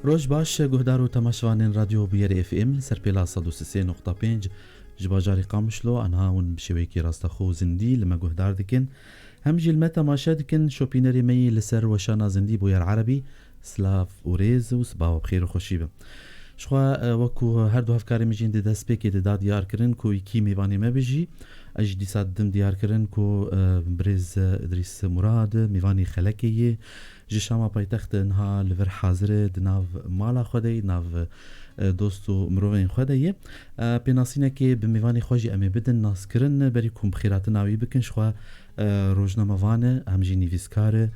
روج باش گهدار و تماشوانین رادیو بیر اف ام سرپیلا 103.5 جباجاری قامشلو آنها ون بشویکی راستخو زندی لما گهدار دکن هم جیل ما تماشا دکن شوپینری می لسر وشانا زندی بویر عربی سلاف و ریز و سبا و بخیر و خوشیبه شخوا وکو هر دو هفکاری میجین ده دست پیکی ده داد دیار کرن کو یکی میوانی ما بجی اج دی ساد دم دیار کرن کو برز ادریس مراد میوانی خلکیه جشاما پایتخت انها لور حاضر دناو مالا خوده ناو دوستو مروین خوده یه پیناسینه که به میوانی خوشی امی بدن ناس کرن بری کم بخیرات ناوی بکن شخوا روزنامه وانه همجی نیویسکاره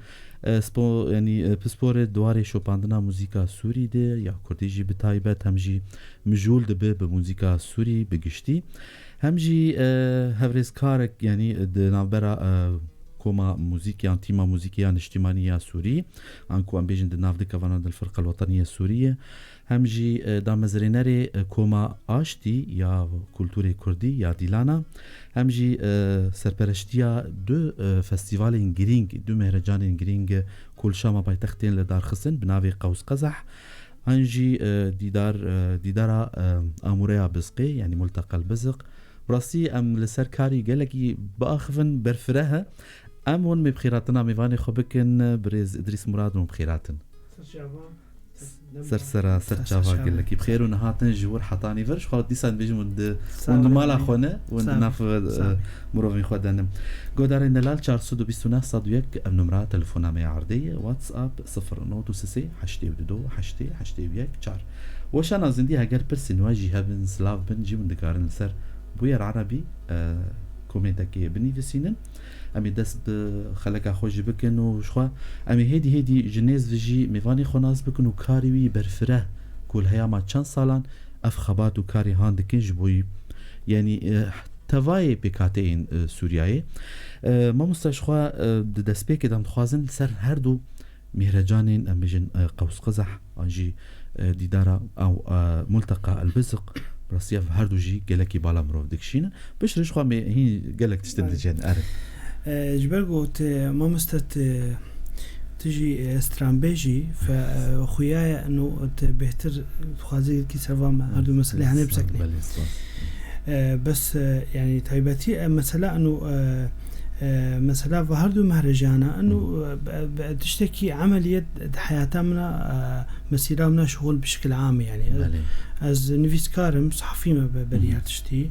سپو یعنی پسپور دواره شوپاندنا موزیکا سوری ده یا کردیجی به تایبت همجی مجول ده به موزیکا سوری بگشتی همجی هفرز کار یعنی ده نابرا كوما موزيكيان تيما موزيكيان اجتماعية سوري انكو ام بيجن دناف دكافانا الفرقة الوطنية السورية همجي دامزرينري كوما اشتي يا كولتوري كردي يا ديلانا همجي سرپرشتيا دو فستيفال جرينج دو مهرجان جرينج كل شاما بايتختين لدار خصن بناوي قوس قزح انجي ديدارا اموريا بزقي يعني ملتقى البزق براسي ام لسر كاري قالكي باخفن برفرها امون مبخيراتنا ميفاني خبكن بريز ادريس مراد مبخيراتن سر جافا قال لك بخير ونهاتن جور حطاني فرش خالد ديسان بيجي مند مال اخونه وناف مروفين خدنا قدر ان لال 429 صدويك نمره تليفونامي عرضيه واتساب 096 82 82 4 واش انا زندي هاجر برسن واجي هبن سلاف بنجي من دكارن سر بوير عربي كوميداكي بنيفسينن امي دست خلقا خوش بكن وشخوا امي هدي جنيز فيجي ميفاني خناس بكن وكاريوي برفره كل هيا ما چند سالان اف خبات وكاري هاندكن جبوي يعني تواي بكاتين سورياي ما مستشخوا دست بك دم خوازن سر هر دو مهرجانين امجن قوس قزح انجي ديدارا او ملتقى البزق براسيف هردو جي قالك بالا مروف دكشينا باش رش خو هي قالك تستنتجن عارف جبرقوت ما مستت تجي استرامبيجي فخوياي انه بهتر خوازي كي سرفام هردو مسألة هني بسكني بس يعني تايبتي مسألة انه مثلا في هردو مهرجانا انه تشتكي عمليه حياتنا مسيرامنا شغل بشكل عام يعني از نفيس كارم صحفي ما بريها تشتي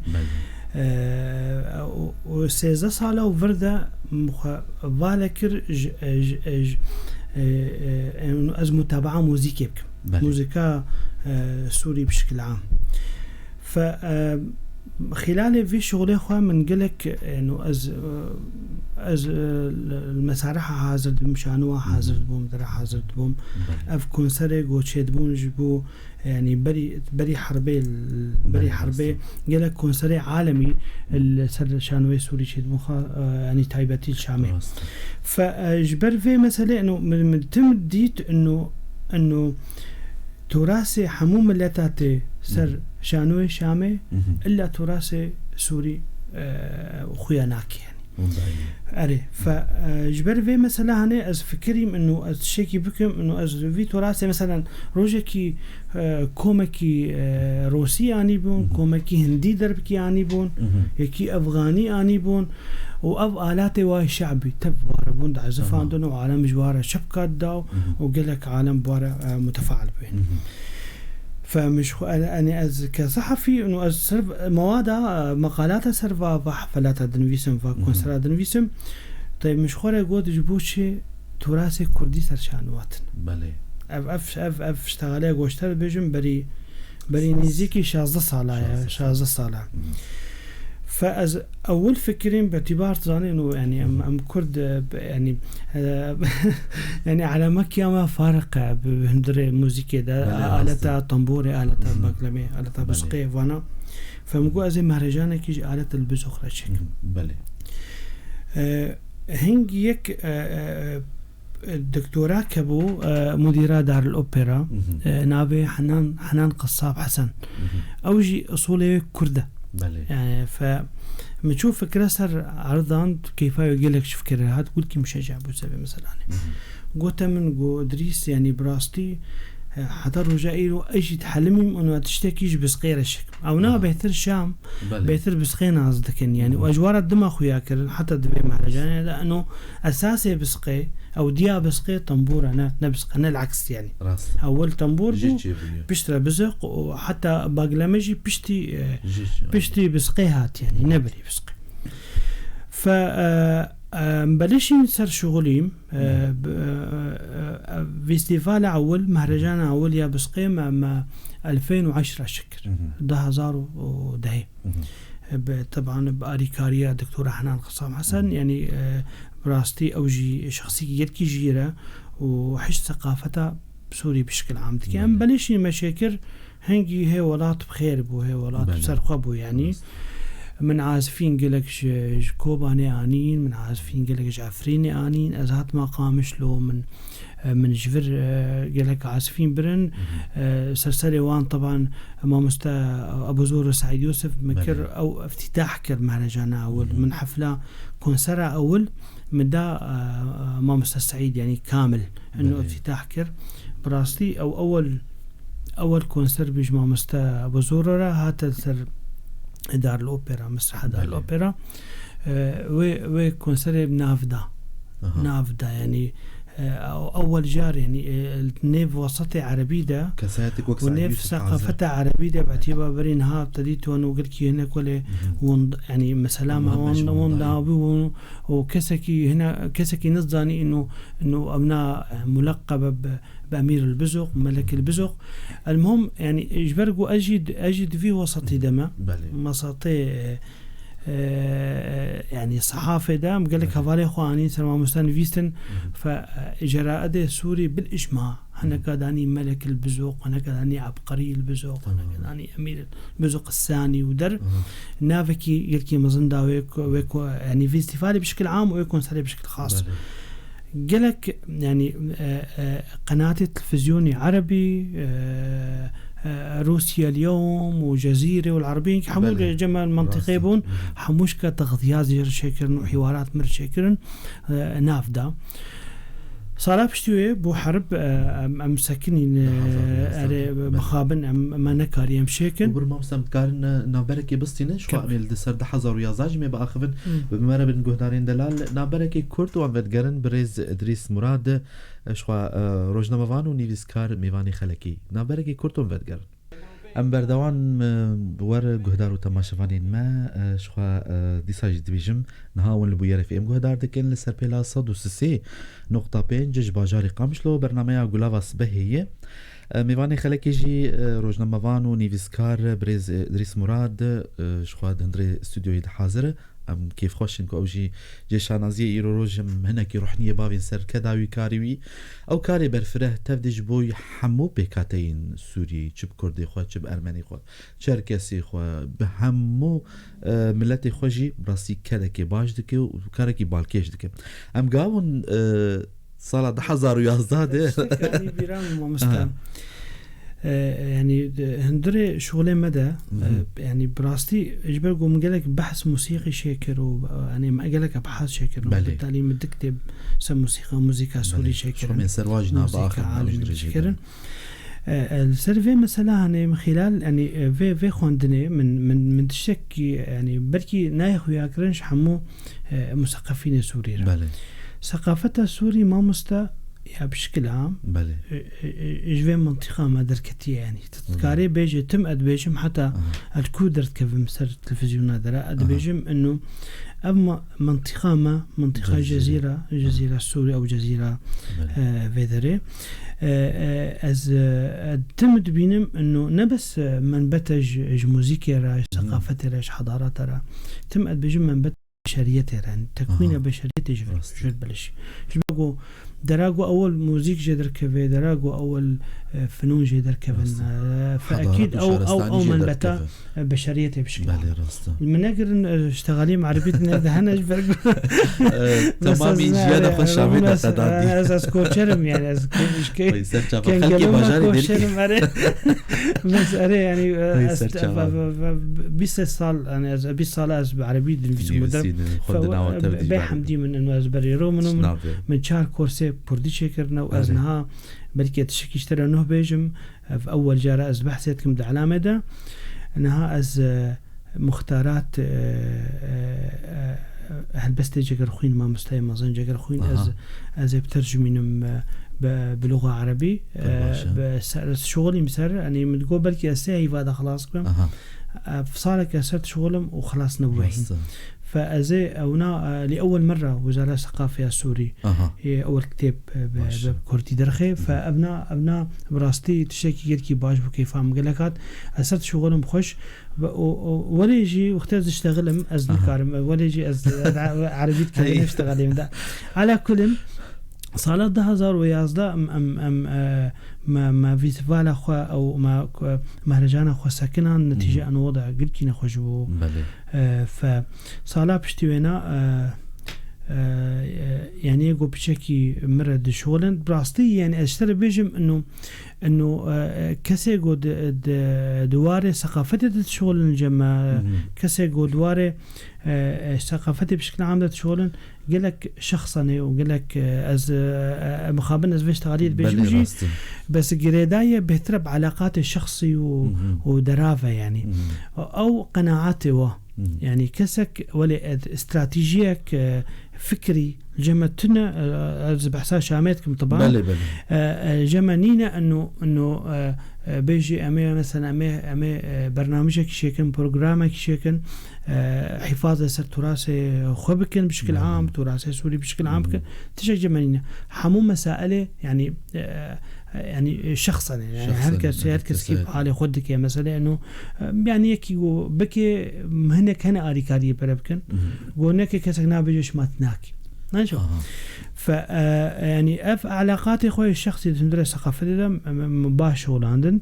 وسيزا صاله وفرده فالكر انه از متابعه موزيكي موزيكا سوري بشكل عام ف خلال في شغلي خو من قلك انه از المسارح حاضر مشانوا حاضر بوم درا حاضر بوم اف كونسري غوتشيد بون جبو يعني بري حربي قالك كونسري عالمي السر شانوي سوري شيد بو يعني تايبتي الشامي فجبر في مساله انه من تمديت انه تراثي حموم ملتاتي سر شانوي شامي إلا تراثي سوري وخياناك يعني أري فجبر في مثلا هني از فكريم إنه از شيكي بكم إنه از في تراثي مثلا روجكي كومكي روسي آني بون كومكي هندي دربكي آني بون يكي أفغاني آني بون وأف آلاتي واي شعبي تبوارا بون عزفان دون وعالم جوارا شبكات داو وقلك عالم بوارا متفاعل بين فمش أنا از كصحفي إنه از سرف موادا مقالات سرفا وحفلات دنويسم وكونسرات دنويسم طيب مش خوري قود جبوشي تراثي كردي سرشانواتن بله اف اشتغالي قوشتر بيجم بري نيزيكي 16 صالة فاز اول فكرين باعتبار زاني انه يعني ام كرد يعني يعني على مكيا ما فارق بهندري موسيقى ده آلة طنبوري آلة بقلمي آلة بسقي وانا فمقو ازي مهرجان كي آلة البزخ رشك بله هنگ يك الدكتوراه كبو مديرة دار الأوبرا نابي حنان قصاب حسن أوجي أصولي كردة بله يعني فمتشوف فكرة سر عرضان كيف يقول لك شوف فكرة هاد قلت كي مشجع بوسبب مثلا قلت من قو دريس يعني براستي حتى رجائي أجي تحلمي إنه تشتكيش بسقير الشك أو نا بيتر الشام بيتر بسقينا قصدكن يعني وأجوار الدماغ وياكل حتى دبي مهرجان لأنه أساسي بسقي أو ديا بسقي طنبور أنا نبسق أنا العكس يعني أول طنبور بيشتري بزق وحتى باقلامجي بيشتي بسقيهات يعني نبري بسقي ف مبلشين صار شغلي فيستيفال أول مهرجان أول يا بسقي ما 2010 شكر ده هزار ودهي طبعا بأريكاريا دكتورة حنان خصام حسن يعني براستي أوجي شخصية يلكي جيرة وحش ثقافتها بسوري بشكل عام تكي مبلشين مشاكر هنجي هي ولات بخير بو هي ولات بسرقبو يعني من عازفين قلك كوباني آنين من عازفين قلك جعفريني آنين أزهات ما قامش له من جفر قلك عازفين برن سلسلة وان طبعا مامستا أبو زور سعيد يوسف مكر أو افتتاح كر مهرجان أول من حفلة كونسرة أول من دا مامستا سعيد يعني كامل إنه افتتاح كر براستي أو أول كونسر بيج مامستا أبو زور هات السر دار الأوبرا مسرح دار الأوبرا وكونسرت نافدا يعني أول جار يعني النيف وسطي عربي ده ونيف ثقافتها عربي ده باعتبار برينها ابتديت وأنا قلت هنا كله يعني مسلامة وندابي وكسكي هنا كسكي نصداني إنه أبناء ملقب بأمير البزق ملك البزق المهم يعني إجبرقو أجد في وسطي دما مساطي يعني صحافة دام قال لك هفالي خواني سلمان مستان فيستن فجراء سوري بالإجماع أنا كداني ملك البزوق أنا كداني عبقري البزوق أنا كداني أمير البزوق الثاني ودر نافكي يلكي مزندا ويكو يعني في استفادة بشكل عام ويكون سري بشكل خاص قالك يعني قناة تلفزيوني عربي روسيا اليوم وجزيرة والعربيين حمول جمال منطقي بون حموش كتغذيات زير شكرن وحوارات مر شكرن نافدا صار بشتوي بو حرب مسكنين مخابن ما نكاري مشاكل وبرما مستمكارن نابركي بستينه شو عمل دسر ده حزر ويازاج مي باخفن بمره بن جهدارين دلال نابركي كورت وعمدگرن بريز ادريس مراد شو روجناموان و نيفيسكار ميواني خلكي نابركي كورت وعمدگرن ام بردوان بور جهدار و تماشوانين ما شو ديساج دبيجم نهاون البوير في ام جهدار دكن لسر بلا صد و سسي نقطة بين جج باجاري قامشلو برنامج غولاواس بهيه ميواني خلكي جي روجناموان و نيفيسكار بريز ادريس مراد شو دندري استوديو يد حاضر ام كيف خوشن كو اوجي جيشانازي ايرو روجم هناكي روحنيه بابين سر كداوي كاريوي او كاري برفره تفدج بوي حمو بكاتين سوري چب كردي خو چب ارمني خو چركسي خو بهمو ملتي خوجي براسي كدكي باش دكي و كاركي بالكيش دكي ام قاون صاله 1011 يعني بيران مستان يعني هندري شغله مدى يعني براستي اجبر قوم قالك بحث موسيقي شاكر يعني ما قالك ابحاث شاكر بالتالي متكتب سم موسيقى سوري شاكر من سرواجنا باخر شاكر السيرفي مثلا يعني من خلال يعني في خوندني من تشكي يعني بركي نايخ وياكرنش حمو مثقفين سوري ثقافتها السوري ما مستا يا بشكل عام بله جوين منطقة ما دركتي يعني تذكاري بيجي تم أدبيجم حتى الكودرت كيف مسر التلفزيون هذا أدبيجم إنه أما منطقة جزيرة السورية أو جزيرة فيدري از تمد بينم إنه نبس من بتج موسيقى راش ثقافة راش حضارة را تم أدبيجم من بت بشرية يعني تكوين بشرية جفر بلش جبقو دراغو أول موسيقى جدر كفي دراغو أول فنون جدر كفن فأكيد أو من بتا بشرية بشكل المناقر اشتغالين عربيتنا دهنا جبر تمامي جيادة خوش عميدة تدادي أساس كوشرم يعني أساس كوشكي كان قالوا كوشرم بس أري يعني 20 سال أنا 20 سال أسب عربي دنفيس مدرب فبيحمدي من إنه أسبري رو من شهر كورسي كردي شكرنا وأزنها بلكي تشكي اشترى نه بيجم في أول جارة أز بحثتكم ده علامة ده أنها أز مختارات هالبستي جاكر خوين ما مستوى مازن جاكر خوين أز بترجمينهم بلغة عربي بس شغلي مسر يعني متقول بلكي أساهي فهذا خلاص كم في صارك أسرت شغلهم وخلاص نوعين فأزي أونا لأول مرة وزارة الثقافة السوري هي أول كتاب بكردي درخي فأبنا براستي تشكي كي باش وكيف عم قلقات أسرت شغلهم خوش ولا يجي واخترت اشتغلهم أز الكارم ولا يجي أز عربية كلمة اشتغلهم ده على كل صالات 2011 ما فيستيفال أخوة أو ما مهرجان أخوة ساكنة نتيجة أن وضع قلت نخوجه فصالات بشتوينا يعني يقول بشكل مرد شغلن براستي يعني اشتري بيجم انه كسي قد دواري ثقافتي الشغل الجماعة كسي قد دواري ثقافتي بشكل عام شغلن قالك شخصني وقالك از مخابن از بيشتغالية بيجوجي بس قريداية بيهتر بعلاقاتي الشخصي ودرافة يعني او قناعاتي يعني كسك ولا استراتيجيك فكري جمعتنا از بحثا شامتكم طبعا جمعنينا انه بيجي امي مثلا امي برنامجك شيكن برنامجك شيكن حفاظ سر تراث خوبكن بشكل عام تراث سوري بشكل عام تشجع جمعنينا حمو مسائل يعني شخصا يعني هركس كيف حالي خدك يا مسألة إنه يعني يكيو بكي هناك هنا أريكارية بربكن وهناك كسرنا بيجش ما تناكي نشوف يعني علاقاتي خوي الشخصي تندرس ثقافتي ده مباشر ولاندن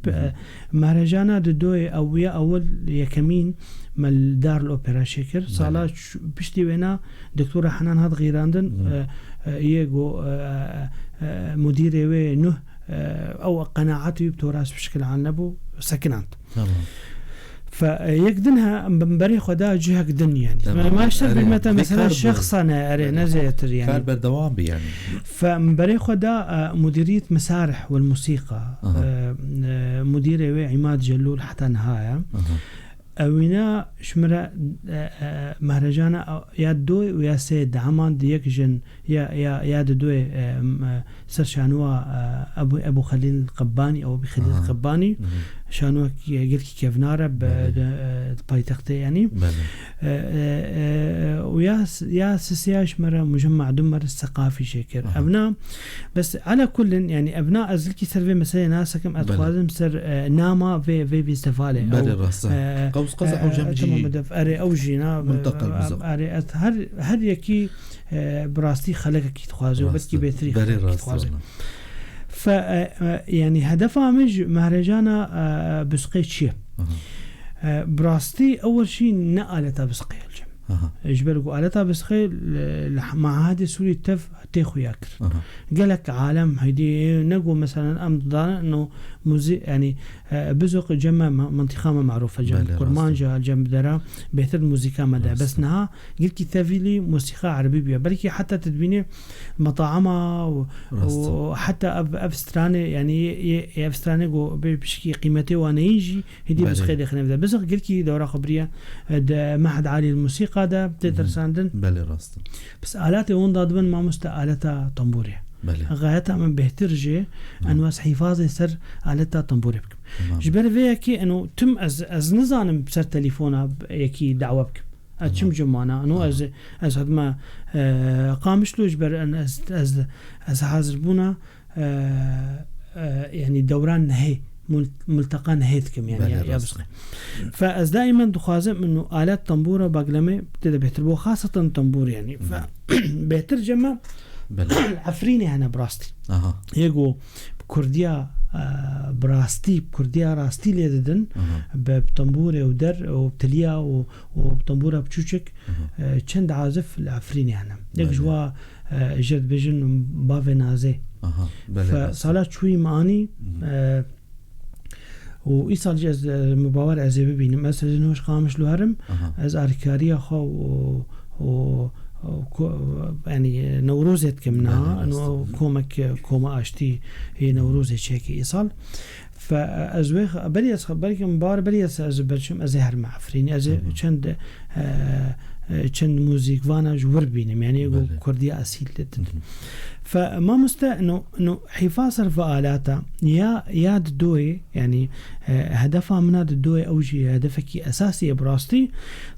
مهرجانا دوي أول يكمين مال دار الأوبرا شكر صالات بشتي وينا دكتورة حنان هاد غيراندن يجو مديري وينه أو قناعاتي بتراث بشكل عام نبو سكنات فيقدنها مبري خدا جهة قدن يعني ما اشتغل بالمتى مثلا شخص أنا أرينا زيتر يعني كان بالدوام يعني فمبري خدا مديرية مسارح والموسيقى مديري عماد جلول حتى نهاية اوینا شمره مهرجان یا دوی و یا سید عمان دیک جن یا دوی سرشانوا ابو خليل القباني او بخليل القباني شانوا قلت كيف ناره بايتخته يعني ويا سياش مره مجمع دمر الثقافي شكر ابناء بس على كل يعني ابناء ازلكي سيرفي مثلا ناسكم ادخلهم سر ناما في استفاله او قوس قزح وجمجي اري او جينا منتقل بزق اري هر يكي براستي خلقك تخوازو بدكي بيتري تخوازو ف يعني هدفها مج مهرجانا بسقي شيء براستي اول شيء نقلتها بسقي الجم اجبروا قالتها بسقي مع هذه سوري تاخو ياكر قالك عالم هيدي نقو مثلا امضان انه يعني بزق جمع منطقه معروفه جنب كرمانجا جنب درا بيتر موسيقى مدى بس نها قلت تافيلي موسيقى عربيه بلكي حتى تدبيني مطاعمها وحتى افستراني يعني افستراني بشكي قيمته وانا يجي هدي بس خير خلينا بس قلت دوره خبريه معهد عالي الموسيقى ده بتدرساندن بله راست بس آلات وين ضادبن ما مستآلتها طنبورية غايتها من بهترجة أنواس حفاظ يسر آلتها طنبورية بكم جبر فيها كي أنه تم از نظام بسر تليفونها يكي دعوة بكم أتشم جمانا أنه از هاد ما قامش له جبر أن از حاضر بونا يعني دوران نهي ملتقى نهيتكم يعني يا بسقي فاز دائما دخازم انه آلات طنبوره باقلمه بتبدا بيحتربوا خاصه طنبور يعني فبيحتر جمع عفريني هنا براستي يجو بكرديا براستي بكرديا راستي ليدن بطنبوره ودر وبتليا وبطنبوره بتشوشك چند عازف العفريني هنا يجوا جد بيجن بافنازي فصالات شوي معاني وإيصال جاز مباور عزيبي بيني مثلا نوش قامش له هرم از أركاريا خو يعني نوروزت كمنها انه كوما اشتي هي نوروز هيك ايصال فازويخ بريس بريكم بار بريس از برشم ازهر معفريني از چند چند موزيك وانا جور بينم يعني كردي اصيل فما مستا انه حفاظ الفعالاتا يا دوي يعني هدفها من هذا الدوي اوجي هدفك اساسي براستي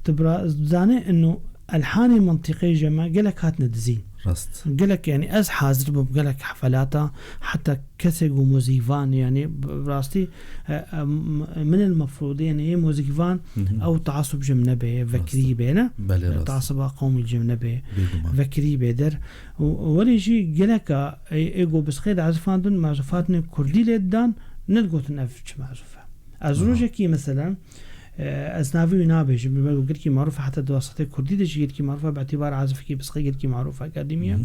تبرا زانه انه الحاني منطقي جمع قالك هات ندزين رست قالك يعني از حاضر بقالك حفلاتا حتى كسجو موزيفان يعني براستي من المفروض يعني هي موزيفان او تعصب جمنبه فكري بينا تعصب قومي جمنبه فكري بيدر وليجي قالك ايجو بس خيد عزفان دون معزوفاتني كردي لدان نلقوت نفش معزوفه ازروجكي مثلا أزنافي ونابج بقول لك معروفة حتى دراسات كردية تجي لك معروفة باعتبار عازفكي بس قيل لك معروفة أكاديمية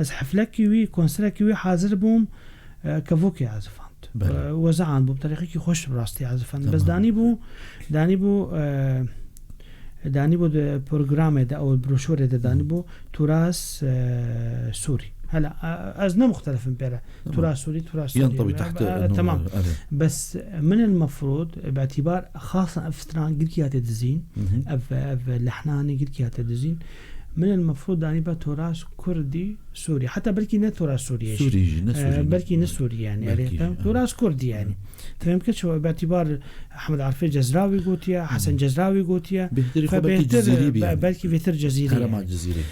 از حفلك وي كونسرت وي حاضر بوم كفوكي عازفانت وزعان بو بطريقة خوش براستي عازفان بس داني بو برنامج ده أو البروشورة ده داني بو تراث سوري هلا أزنا مختلف بيرا تراث سوري ينطوي تحت تمام بس من المفروض باعتبار خاصة أفستران قلت يا تدزين أف لحناني قلت يا تدزين من المفروض أني بتراث كردي سوري حتى بلكي نتراث سوري بلكي نسوري يعني تراث كردي يعني تفهم كده شو باعتبار أحمد عرفي جزراوي قوتيا حسن جزراوي قوتيا بلكي بيتر جزيري يعني. جزيري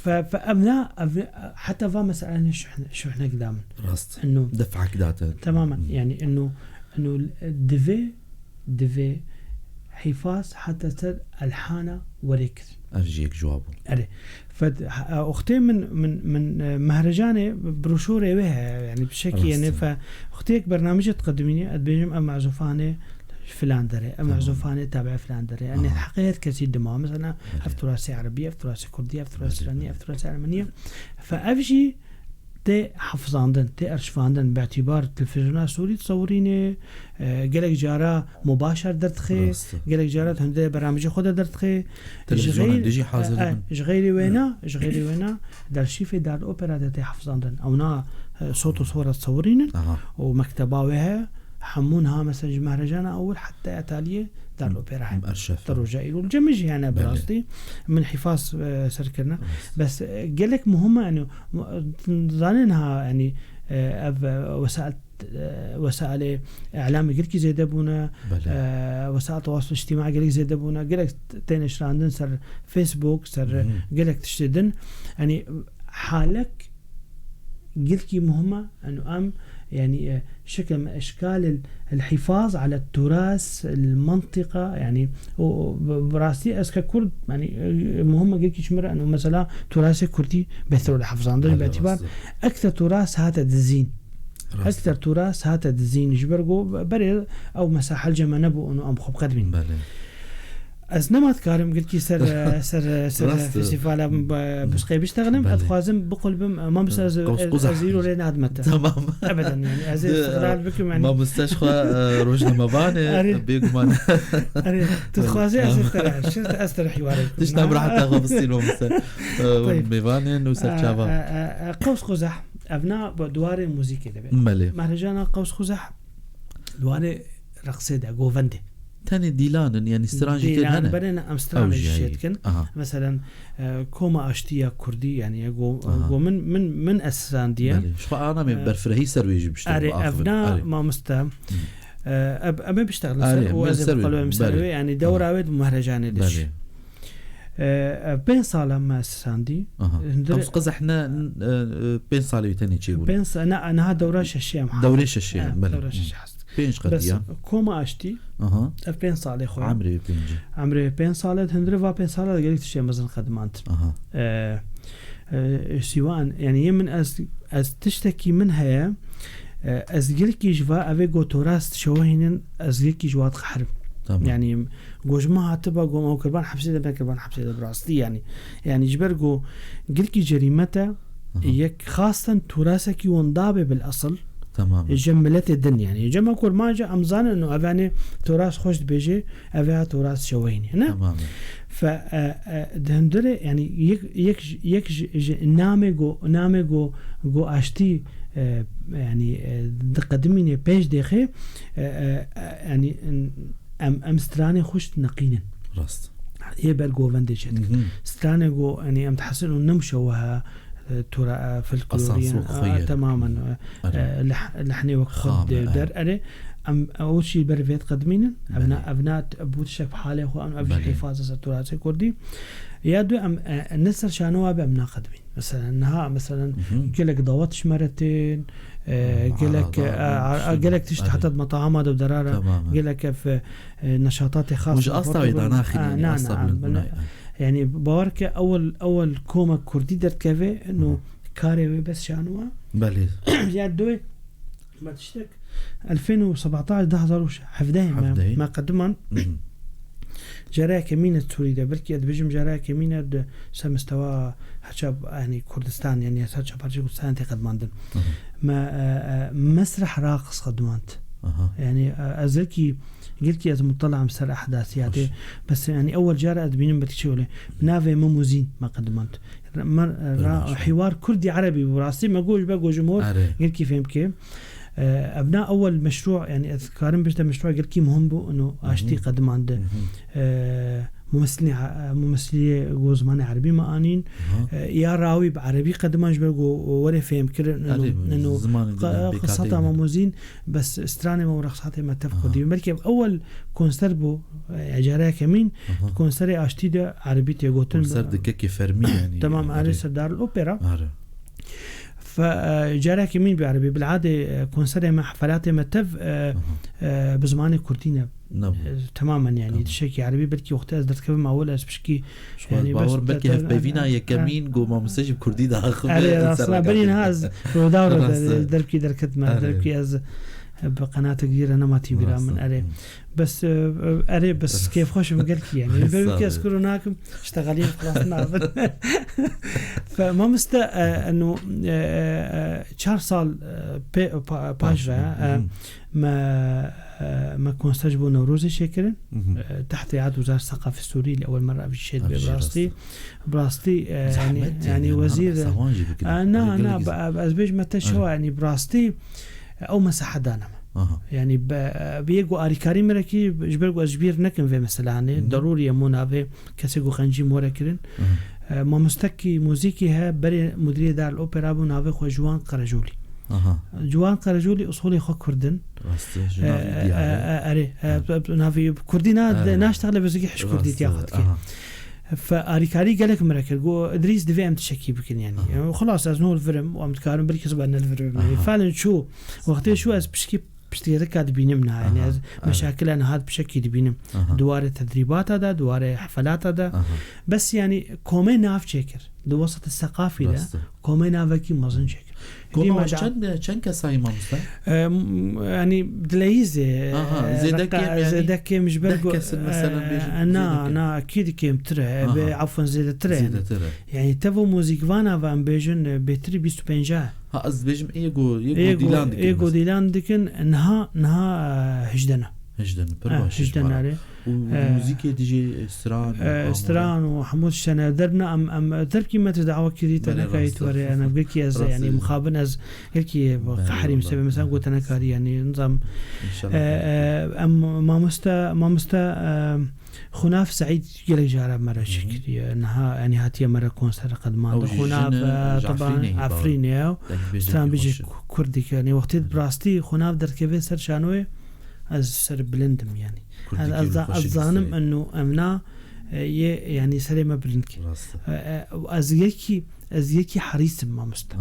فأبناء حتى فا مسألة شو إحنا قدام راست إنه دفعك داتا تماما يعني إنه دفي حفاظ حتى تر الحانة وركز أرجيك جوابه أري فأختي من مهرجاني بروشورة وها يعني بشكل يعني فأختيك برنامج تقدميني أدبيجم أم معزوفاني فلان دري أم معزوفاني تابع فلان دري يعني حقيقة كثير دماغ مثلا أفتراسي عربية أفتراسي كردية أفتراسي إيرانية أفتراسي ألمانية فأفجي تي حفظاندن تي أرشفاندن باعتبار التلفزيون سوري تصوريني قالك جارة مباشر درتخي قالك جارة هندي برامج خود درتخي جغيري وينا در شيفي دار الأوبرا تي حفظاندن أو نا صوت وصورة تصورين ومكتباوها حمونها مثلا مهرجانا أول حتى إيطاليا دار الأوبرا تروجائي والجمج يعني براستي من حفاظ سركرنا بس قالك مهمة يعني ظنينها يعني وسائل إعلام قلكي زي دبونا وسائل تواصل اجتماعي قلك زي دبونا قلك تنشر عندن سر فيسبوك سر قلك تشتدن يعني حالك قلكي مهمة أنه يعني شكل من أشكال الحفاظ على التراث المنطقة يعني براسي أسكا كرد يعني مهمة قلت شمرة أنه مثلا تراث كردي بثروا الحفظان ضرب باعتبار أكثر تراث هذا دزين أكثر تراث هذا دزين جبرقو بري أو مساحة الجمع نبو أنه أم خب قدمين أزنمات كارم قلت كي سر فيستيفال بسقي بيشتغلم أتخازم بقول بم ما بس أزيرو لين متى تمام أبدا يعني أزير استغلال بكم يعني ما مستشفى روجنا مباني بيجمان تتخازي أستر حوارك تشتغل راح تاخذ بالسينما مثلا مباني نوصل شابا قوس قزح أبناء دوار موسيقى ده مهرجان قوس قزح دوار رقصة ده جوفندي تاني ديلان يعني استرانجي ديلان بدنا أمسترانجي شيتكن مثلا كوما أشتيا كردي يعني جو من أسانديا شو أنا من برفرهي سرويج بشتغل أبناء ما مستا أبي بيشتغل وأزي يعني دورة عود مهرجان دش بين صالة ما أساندي بس قزحنا بين صالة تاني شيء بين أنا دورة شاشية دورة شاشية دورة شاشية بينش قديا كوما أشتي بين صالة خوي عمري بين صالة هندرفا بين صالة قلت شيء مثلا خدمات سواء يعني يمن از تشتكي منها از قلكي جوا أبي جو تراث شوهين از قلكي جوات حرب يعني جوجمها تبقى قوم أو كربان حبسي ده كربان حبسي ده براستي يعني جبرجو قلكي جريمته يك خاصة تراثك ينضاب بالأصل تمام جملت الدنيا يعني جمع كل ما جاء أمزان إنه أباني تراث خوش بيجي أبها تراث شويني هنا تمام فدهندري يعني يك نامي جو أشتي يعني قدميني بيش دخي يعني أم ستراني خوش نقينا راست يبرجو فنديشت ستراني جو يعني أم تحسن إنه نمشوها ترى في الكلوريين تماما لحني وقت در أري أول شيء برفيت قدمين أبناء بوتشك بحاله هو أنا أبي حفاظ التراث الكردي يادو النسر شانوا بأبناء قدمين مثلا إنها مثلا قلك ضواتش مرتين قلك تشت حتى مطاعمات ودرارة قلك في نشاطات خاصة مش أصلا إذا ناخذ يعني باورك أول كومة كردي درت كافي إنه كاري بس شانوا بلي يادو ما تشتك 2017 ده هزاروش حفدين ما قدمان جراء كمينة سوريا بلكي أدبجم جراء كمينة سمستوى هشاب يعني كردستان يعني هشاب كردستان تقدمان ما مسرح راقص قدمانت يعني أزلكي قلت از مطلع مسر أحداثياتي بس يعني أول جارة أدبينم بتشوله بنافي مموزين ما قدمت حوار كردي عربي براسي ما قول بقى جمهور قلت كيف فهم كيف أبناء أول مشروع يعني أذكارم بجد مشروع قلت كي مهم بو إنه أشتي قدم عنده ممثلية جوزمان عربي ما آنين يا راوي بعربي قدمان جبرجو ولا فهم كده إنه قصتها مموزين بس استراني ما ورقصاتي ما تفقد دي بلكي أول كونسر بو جارة كمين كونسر أشتي ده عربي تيجوتن كونسر دككي فرمي يعني تمام عرس دار الأوبرا فجارة كمين بعربي بالعادة كونسر مع حفلات متف بزمان كردينا تماما يعني تشكي عربي بلكي وقت أزدرت كيف ما أول أسبشكي يعني بس بلكي هفبيفينا يكمين جو ما مسجب كردي ده أخذ أصلا بنين هاز ودور دربكي دركت ما دربكي أز بقناة كبيرة أنا ما تبيرها من أري بس كيف خوش مقلك يعني بلكي أذكر هناكم اشتغلين خلاص نعرف فما مستا أنه 4 سال باجرة ما كون استجبوا نوروزي شكرا تحت يد وزارة الثقافة السورية لأول مرة في الشيء براستي يعني وزير أنا أزبيج متى شو يعني براستي أو مساحة دانما يعني بيجوا أريكاري مركي جبرجوا أجبير نكن في مثلا يعني ضروري يمونا في كسيجو خنجي موركرين ما مستكي موسيقي بري مدير دار الأوبرا أبو نافي خو جوان قرجولي جوان قرجولي أصولي خو كردن أري نافي كردينا ناشتغل بزيك حش كردي تياخد كي فأريكاري قالك مركل جو إدريس دفع تشكي بكن يعني خلاص أزنو الفيلم وأمتكارم بركز بأن الفيلم يعني فعلا شو وقتها شو أز بشتي ذكر بينمنا يعني مشاكل أنا هذا بشكل بينم دوار تدريبات هذا دوار حفلات هذا بس يعني كومين ناف شكر لوسط الثقافي ده كومين نافكي مازن شكر كما چند کسایی ما مستن يعني دلایزه زدکی مش برگو انا اكيد كيم تره عفوا زيد تره يعني تفو موزيكوانا وان بيجن بتري 25 ها از بيجم ايغو ديلان دكن انها هجدنا هجدنا وموسيقى دي جي استران وحمود شنا درنا ام دركي ما تدعوا كريت انا كايت وري انا بقي از يعني مخابن از هيك قحري مسبب مثلا قلت انا كاري يعني نظام ام ما مستا خناف سعيد يلي جاره مره شكري انها يعني هاتيه مره كونسر قدمان خناف طبعا عفريني استران بيجي كردي يعني وقت براستي خناف دركبه سر شانوي از سر بلندم يعني الظانم انه امنا يعني سلمه بلندك از يكي حريص ما مست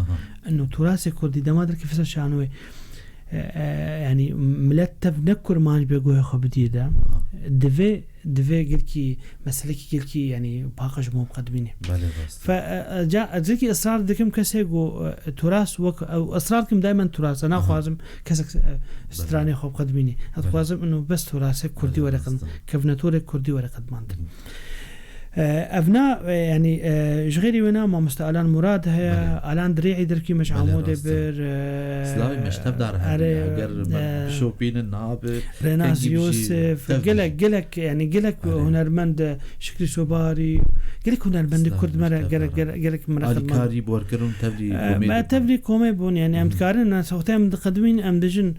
انه تراث كردي ده ما ادري كيف شانوي يعني ملتف نكر ما بيقول خو بديده دفي قلكي مسلكي قلكي يعني باقش مو مقدمينه فجاء ذكي اصرار دكم كسيغو تراث او اصراركم دائما تراث انا خوازم كسك استراني خو مقدميني خوازم انه بس تراث كردي ورقه كفنتور كردي ورقه ماند ابناء يعني جغيري ونا ما مستقلان مراد هي الان دريعي دركي مش عموده بر سلاوي مش تبدأ اگر شوبين الناب ريناز يوسف قلك يعني قلك هنرمند شكري سوباري قلك هنرمند كرد مرة قلك مرة الكاري بوركرون تبري ما تبري كومي بون يعني ام تكارن صوتين متقدمين ام دجن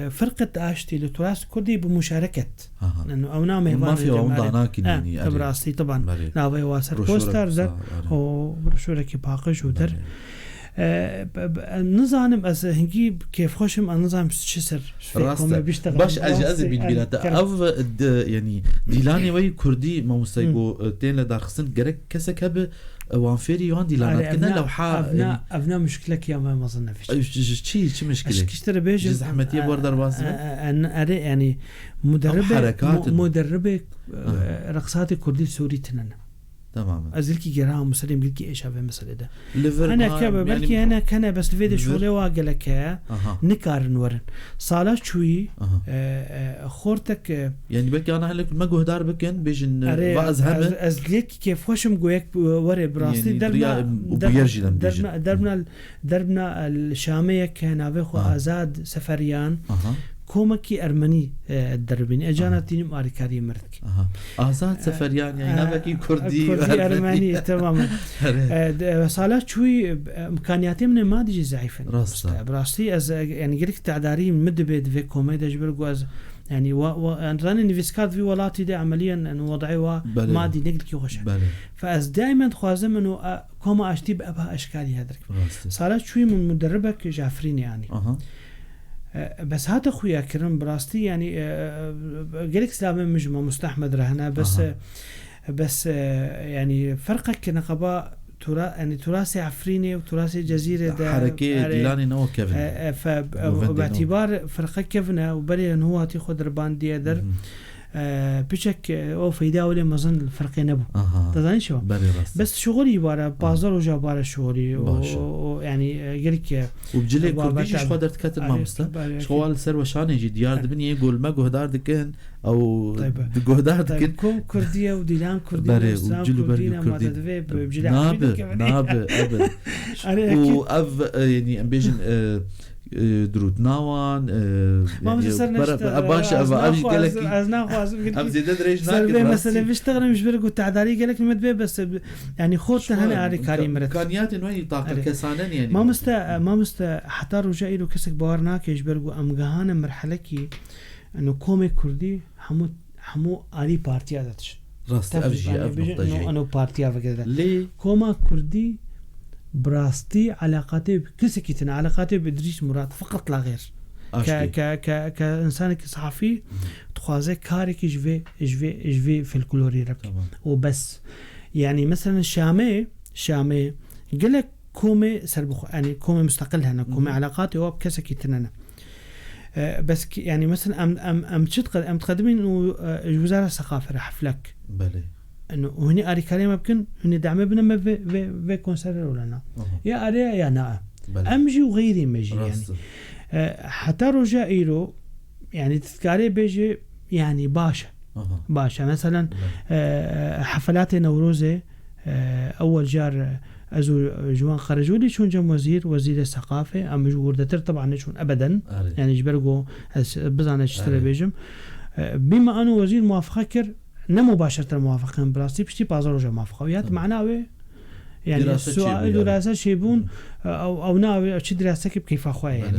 فرقة آشتي للتراث الكردي بمشاركة لأنه أونا ما في عمداناك يعني براسي طبعا ناوي واسر بوستر در وبروشورة كي باقش ودر النظام از هنگی كيف خوشم النظام شسر راسته باش اجازه بين او يعني ديلاني وي كردي ما مستيقو تين لدار خصن جرك كسك هب وانفيري وان ديلانات كنا لو ابنا مشكلك يا ما اظن فيش شي مشكله كشتر بيج زحمتيه بوردر باز انا يعني مدربه رقصات كردي سوري تنن تماما ازلكي جراها مسلم قلت ايش هذا المساله ده انا كبا بلكي يعني انا كان بس الفيديو شغله واقلك نكار نورن صالات شوي خورتك يعني بك انا هلك ما جهدار بكن بيجن واز هم ازلك كيف وشم جويك وري براسي دربنا الشاميه كان ابو ازاد سفريان كومكي أرمني الدربيني أجانا تيني ماركاري مرتك آزاد سفريان يعني نبكي كردي أرمني تماما صالات شوي إمكانياتي من ما ديجي ضعيفة براستي از يعني قلت تعداري مد بيد في كوميديا جبرقو از يعني راني نفسكات في ولاتي دي عمليا انه وضعي ما دي نقدر كيوخش فاز دائما خوازم انه كوما اشتي بابها اشكالي هذاك صالات شوي من مدربك جعفرين يعني بس هذا خويا كرم براستي يعني قالك سلام مجمع مستحمد رهنا بس يعني فرقك نقبا يعني تراثي عفريني وتراثي جزيرة ده حركة ديلاني نو كيفن فباعتبار فرقك كيفن وبري انه هو تاخذ ربان دي در بيشك او فيدا ولا ما ظن الفرقين ابو تظن شو بس شغلي ورا بازار وجابار شغلي ويعني قالك وبجلي كرديش شو قدرت كاتب ما مستا شوال سر وشان يجي ديار دبني يقول ما جهدار دكن او جهدار دكن كرديه وديلان كرديه وجلي كرديه بجلي ناب ابد واف يعني امبيجن دروت ناوان ما مسرنا باشا ابي قال لك ازنا خاص ابزي دريش مثلا بيشتغل مش برقو تعداري قال لك مدبي بس يعني خورت هنا اري كريم مرت امكانيات انه طاقه كسانن يعني ما مست حتى رجع له كسك بارناك ايش برقو امغهانه مرحله كي انه كومي كردي حمو اري بارتي ادتش راست ابجي انه بارتي وكذا ليه كوما كردي براستي علاقاتي كسكتنا علاقاتي بدريس مراد فقط لا غير كإنسان كصحفي تخوازي كارك يجفي في الكلوري رك وبس يعني مثلا الشامي قلك كومي سربخ يعني كومي مستقل هنا كومي علاقاتي هو بكسكتنا بس يعني مثلا ام تقدمين انه وزارة الثقافة رح حفلك بلي انه هني اري كلمه يمكن هني دعم ابن ما في كونسر ولا يا اري يا نا امجي وغيري مجي يعني حتى رجع له يعني تذكاري بيجي يعني باشا مثلا حفلات نوروزه اول جار ازو جوان خرجولي شون جم وزير الثقافه ام وردتر طبعا شون ابدا يعني جبرقو بزانه اشتري بيجم بما انه وزير موافقه مباشرة موافقة براسي بشتي بازار وجه موافقة ويات معناه يعني السؤال دراسة شيبون أو ناوي أشي دراسة كيف أخويا يعني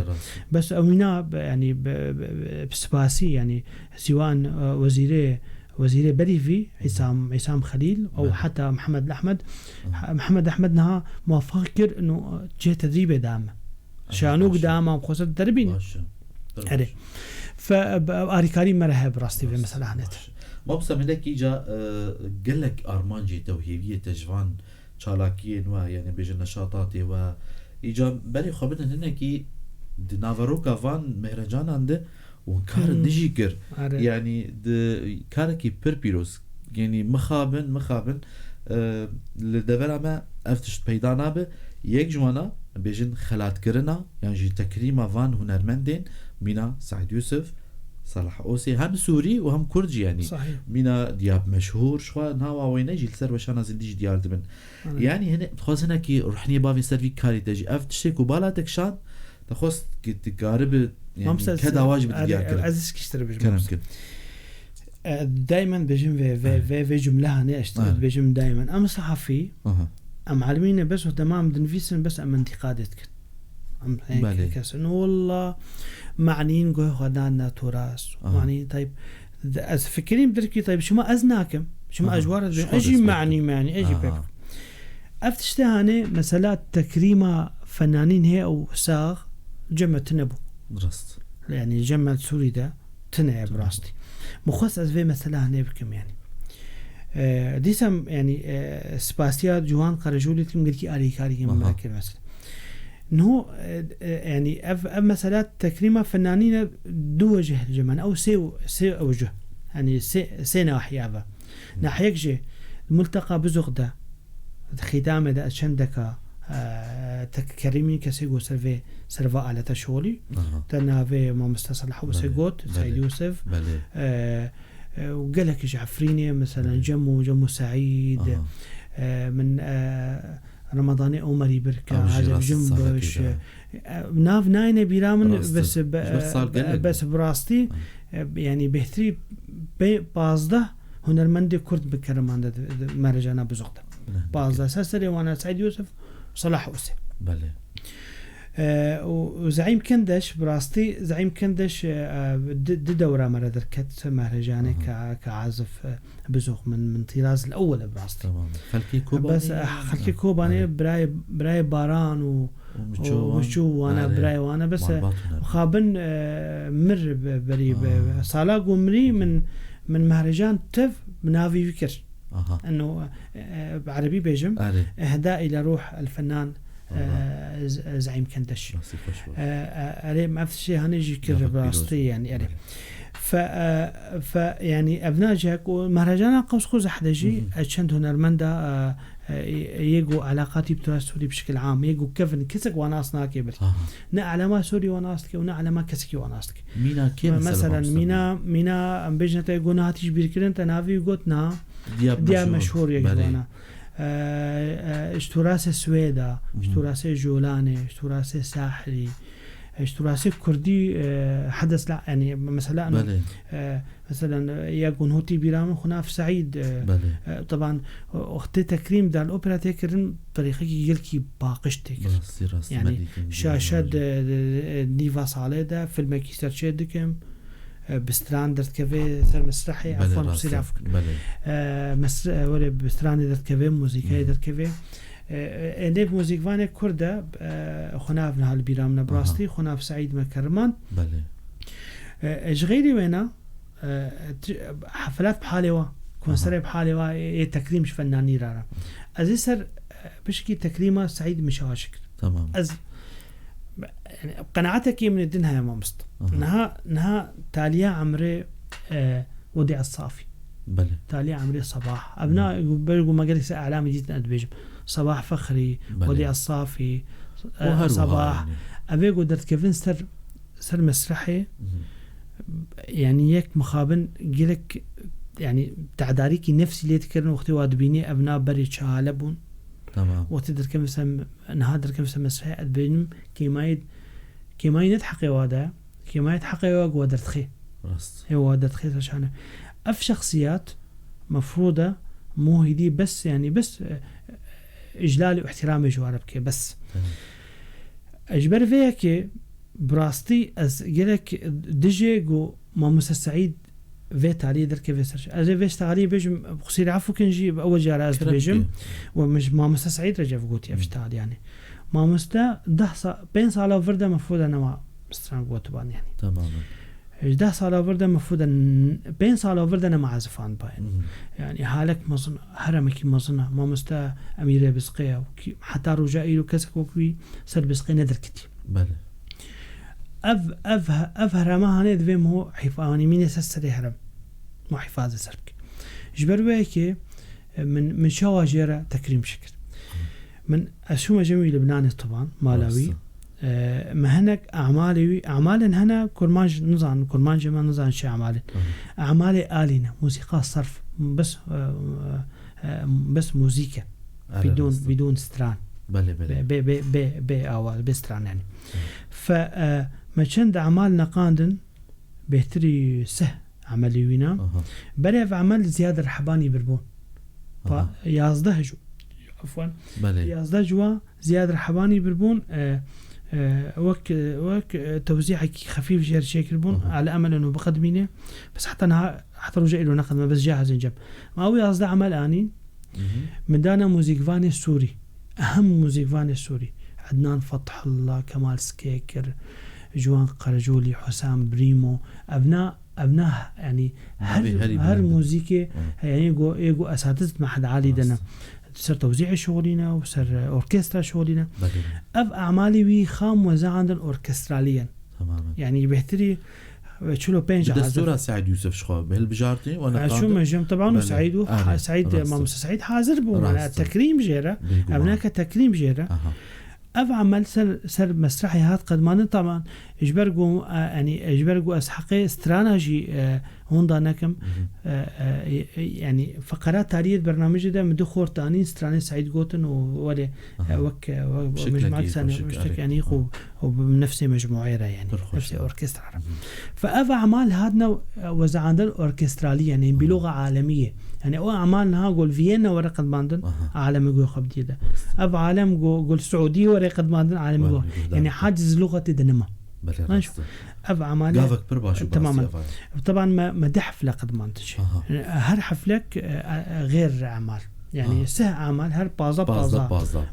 بس أونا يعني بسباسي يعني سواء وزيري بريفي عصام خليل أو حتى محمد أحمد نها موافقة إنه جه تدريب دامة شانوك دامة وخاصة دربين هذا فأري كريم مرة براستي في مثلا هنت ما بس منك إجا قال لك أرمانجي توهيبية تجوان شالاكية نوا يعني بيج النشاطات و إجا بري خبرنا هنا كي دنافروكا فان مهرجان عنده وكار نجيكر يعني كاركي بيربيروس يعني مخابن لدفر ما افتشت پیدا نابه یک جوانا بيجن خلات كرنا يعني جي تكريم فان هنرمندين مينا سعيد يوسف صلاح أوسي هم سوري وهم كردي يعني صحيح. مينا دياب مشهور شو ناوا وين يجي لسر وشانا زنديج ديار دبن يعني هنا تخوز هنا كي رحني بافي سيرفي كاري تجي افتشك وبالاتك شان تخوز تقارب يعني كذا واجب ديار كلام عزيز كيشتري كلام كده دائما بيجم في جمله هنا اشتغل بيجم دائما ام صحفي ام عالمين بس وتمام دنفيسن بس ام انتقادتك ام هيك كسنه والله معنيين جو غدانا تراث معني طيب از فكرين بدركي طيب شو ما ازناكم شو ما اجوار اجي معني اجي بك افتشتهاني مسألة تكريمة فنانين هي او ساغ جمع تنبو درست يعني جمع سوري ده تنع براستي مخصص في مسألة هنا بكم يعني ديسم يعني سباسيا جوان قرجولي تملكي أريكاري مملكة مثلا إنه يعني مسألة تكريم فنانين دو وجه الجمال أو سي وجه يعني سي ناحية ناحية جه الملتقى بزغ ده ختام ده أشندك تكريمي كسيجو سرفا على تشولي تنافي ما مستصلح وسيجوت سعيد يوسف وقالك جعفريني مثلا جمو سعيد من رمضاني عمري بركة عجب جنبش ناف ناينة بيرامن بس براستي يعني بهتري بازده هنرمندي كرد بكرمان مهرجانا بزغده بازده ساسري وانا سعيد يوسف صلاح أوسي بله وزعيم كندش براستي زعيم كندش دورة مرة دركت مهرجاني كعازف بزوق من طراز الأول براستي خلكي كوباني بس خلكي كوباني براي باران وشو وانا براي وانا بس خابن مر بري صالاق ومري من مهرجان تف منافي فكر انه بعربي بيجم اهداء الى روح الفنان زعيم كندش عليه ما في شيء هنيجي كر براستي يعني عليه ف يعني ابناء جاك ومهرجان قوس قوس حدجي اشند هنرمندا يجو علاقاتي بتراث سوري بشكل عام يجو كيفن كسك وناسنا كبر نا علامة سوري وناسك ونا علامة كسكي وناسك مينا كيف مثلا مينا ام بيجنا تيجونا هاتيش بيركلن تنافي قوتنا دياب مشهور يجوانا اشتراس سويدا اشتراس جولاني اشتراس ساحلي اشتراس كردي حدث لا يعني مثلا مثلا يكون هوتي بيرام خناف سعيد طبعا اختي تكريم دار الاوبرا تكرم طريقه يلكي باقشتك يعني شاشد نيفا صالده فيلم كيستر شدكم بستران درت كافي سر مسرحي عفوا بصير عفوا ولا بستران درت كافي موسيقى درت كافي نيف موسيقى فاني كرده خناف نهال بيرامنا براستي خناف سعيد مكرمان ايش غيري وينا حفلات بحالي كونسرت بحالي تكريم فناني رارا ازيسر بشكي تكريمه سعيد مشاشك تمام يعني قناعتك من الدنيا يا مامست نها تاليا عمري وديع الصافي تاليا عمري صباح ابناء بلقوا مجالس اعلام جدا ادبيجم صباح فخري وديع الصافي صباح يعني. ابي قدرت كيفن سر مسرحي يعني يك مخابن قلك يعني تعداريكي نفسي اللي تكرن وقتي وادبيني ابناء بري شالبون تمام وتدر كم سم نهادر كم سم مسرحي ادبينم كيما يتحقق وادا كيما يتحقق وقدرت خي هو قدرت خي عشان اف شخصيات مفروضه مو هدي بس يعني بس اجلالي واحترامي جواربك بس اجبر فيك براستي از قالك دجي جو ما موسى سعيد فيت علي درك فيسرش اجي فيش تعالي بيجم بقصير عفو كنجي باول جاره از بيجم ومش ما موسى سعيد رجع قوتي افشتال يعني ما مستا 10 بين صاله فرده مفروض انا ما مستران قوتبان يعني تماما 10 صاله فرده مفروض بين صاله فرده انا ما عزفان باين يعني حالك مظن هرمك مظنه ما مستا اميره بسقيه حتى رجائي وكسك وكوي سر بسقيه ندركتي بله اف هرما هني دویم هو حفاظي مين يسسري هرم مو حفاظ سرك جبر ويكي من شواجره تكريم شكر من اشوم جميل لبناني طبعا مالاوي ما هناك أعمال هنا كرمانج نظام كرمانج ما نظام شيء أعمال آلينا موسيقى صرف بس موسيقى بدون ستران بأوال بستران يعني فما كان أعمالنا قاندن بهتري عملي وينا بريف عمل زيادة رحباني بربون يازده جو عفوا يازده جوا زيادة رحباني بربون وك توزيع خفيف جير شيك بربون على أمل أنه بقدمينه بس حتى رجع له نقد ما بس جاهز نجب ما هو يازده عمل آني من دانا موزيكفاني السوري أهم موزيكفاني السوري عدنان فتح الله كمال سكيكر جوان قرجولي حسام بريمو أبناء يعني هر موسيقى يعني يجو أساتذة ما حد عالي دنا سر توزيع شغلنا وسر أوركسترا شغلنا أعمالي وي خام وزع عندنا أوركستراليا تماما يعني بهتري شلو بينجح دستورة سعيد يوسف شخو بهالبجارتي وانا شو مجم طبعا سعيد سعيد ما سعيد حاضر بو تكريم جيرة ابناك تكريم جيرة عمل سر مسرحي هات قد ما طبعا اجبرقوا يعني اجبرقوا اسحقي استراتيجي هون دانكم يعني فقرات تاريخ برنامج ده مدخور تاني استراني سعيد قوتن ولا وك مجموعه ثانيه مشترك يعني وبنفس مجموعه يعني نفس اوركسترا فأف اعمال هادنا وزعندن اوركستراليه يعني بلغه عالميه يعني او اعمالنا قول فيينا ورقه باندن عالم جو خبديده اف عالم قول سعودي ورقه باندن عالم جو يعني حاجز لغه دنما أب عمالي قافك برباشو تماما طبعا ما دي حفلة قد ما انتج هر حفلك غير أعمال يعني سه أعمال هر بازا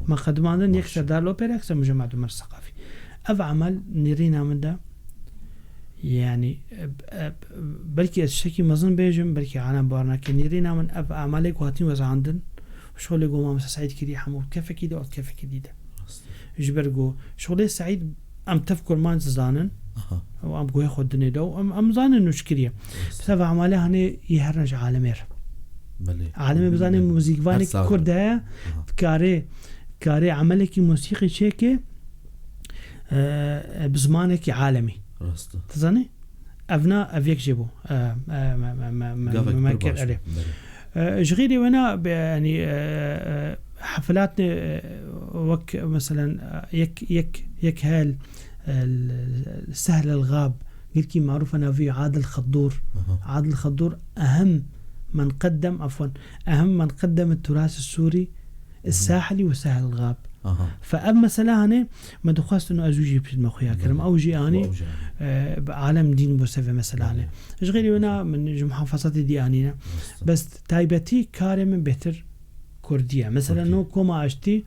ما قد ما عندن يكسر دار الأوبرا يكسر مجمع دمر الثقافي أب عمل نيرينا من ده يعني بلكي الشكي مظن بيجم بلكي عالم بارنا كنيرينا من أب أعمالك وهاتين وزا عندن وشغل يقول ما سعيد كدي حمو كيف كده أو كيف كده يجبرقوا شغل سعيد أم تفكر ما نزانن أو أم قوي خد ندو أم زانن نشكريه بسبب عمله هني يهرج عالمير عالمي بزاني موسيقى فاني كردها كاري عملك موسيقي شيكي بزمانك عالمي تزاني أبناء أفيك جيبو ما كر عليه جغيري وانا يعني حفلاتنا وك مثلا يك هال السهل الغاب قلت كي معروف أنا في عادل الخضور أهم من قدم التراث السوري الساحلي وسهل الغاب فأب مثلا هنا ما دخلت إنه أزوجي بشد مخويا كرم أوجي أني بعالم دين بوسفة مثلا هنا غيري وانا من محافظات ديانينا بس تايبتي كاري من بهتر كردية مثلا نو كوما أشتي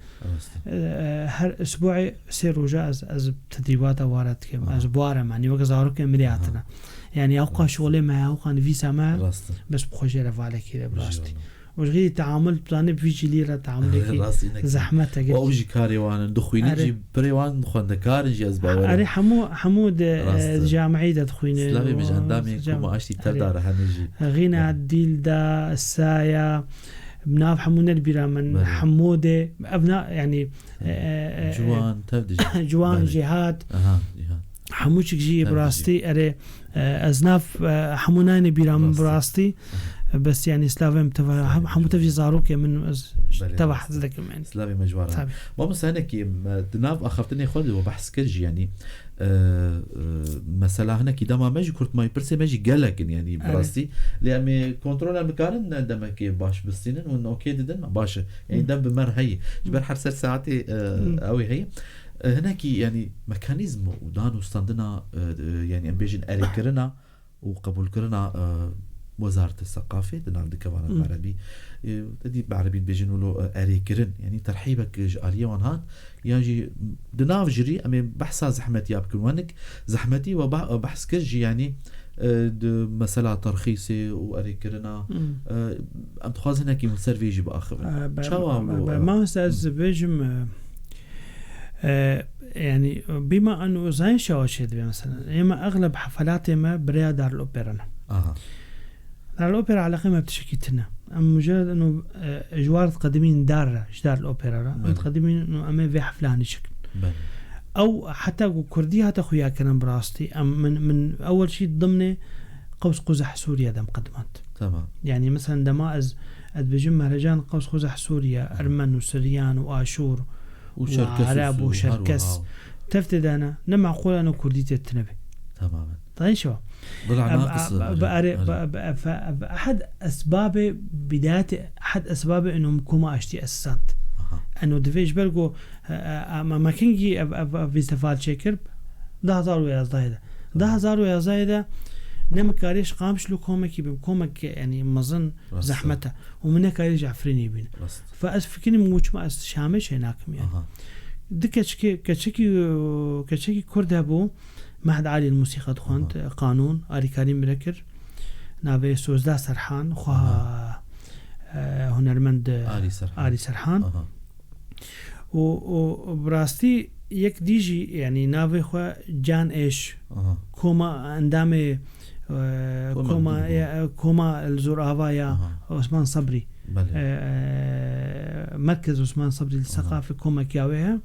هر أسبوعي سير رجاء از تدريبات وارد كم از بوارم يعني وكزارو كم مرياتنا يعني أوقع شغلي ما أوقع نفيسا ما بس بخوجي رفالة كده براستي وغير تعامل بلاني بيجي ليرة تعامل زحمته كده وأوجي كاري وانا دخويني جي بريوان مخند كاري جي أزباوري أري حمود جامعي دا دخويني سلامي بجندامي كوما أشتي تردار هنجي غينا الديل دا السايا بناف حمونا البيرا من حمودة أبناء يعني جوان جهاد حموشك جي براستي أري أزناف حمونا البيرا من براستي بس يعني سلافي حمو تفجي زاروك من تبع حزلك يعني سلافي مجوارها ما مسانا كي دناف أخفتني خود وبحث كرجي يعني مثلا هنا كده ما ماجي كرت ماي برسي ماجي قالك يعني براستي لأمي كنترول المكان دم كي باش بالسنين وإنه أوكي ددن باش يعني دم بمر هي جبر حرسر ساعتي أوي هي هنا كي يعني ميكانيزم ودانو ستاندنا يعني أمبيجن أري كرنا وقبول كرنا وزارة الثقافة دناف دكوان العربي تدي بعربي بيجنوا له أري كرن يعني ترحيبك جالية وانهات يجي دناف جري أمي بحثا زحمتي أبكنوانك زحمتي وبحث كرجي يعني مسألة ترخيصي وأري كرنا أم تخاز هنا كي مسر فيجي بآخر ما أستاذ بيجم يعني بما أنه زين شواشيد مثلا إما أغلب حفلاتي ما بريا دار الأوبرا دار الأوبرا على قيمة بتشكيتنا أما مجرد أنه جوار قدمين دار الأوبرا متقدمين أنه أما في حفلة هنشكل او حتى كردي هذا خويا كان براستي من اول شيء ضمن قوس قزح سوريا ده مقدمات تمام. يعني مثلا دما از بجم مهرجان قوس قزح سوريا ارمن وسريان واشور وعرب وشركس تفتد انا معقول انا كردي تتنبي تماما. طيب شو ضلع ناقص احد اسباب بدايه احد اسباب انه مكوما اشتي اساسات انه دفيش برغو ما كنجي في استفاد شكر 10000 ويا زايده 10000 ويا زايده نمكاريش قامش له كومك بكومك يعني مظن زحمته ومنه كاريش عفريني بين فأفكرني موج ما شامش هناكم يعني كشكي كرده بو معهد عالي الموسيقى دخنت قانون آري كريم بركر نابي سوزدا سرحان خوا هنرمند آري سرحان وبراستي يك ديجي يعني نابي خوا جان ايش كوما اندامي كوما الزرافة يا عثمان صبري مركز عثمان صبري للثقافة كوما كياويها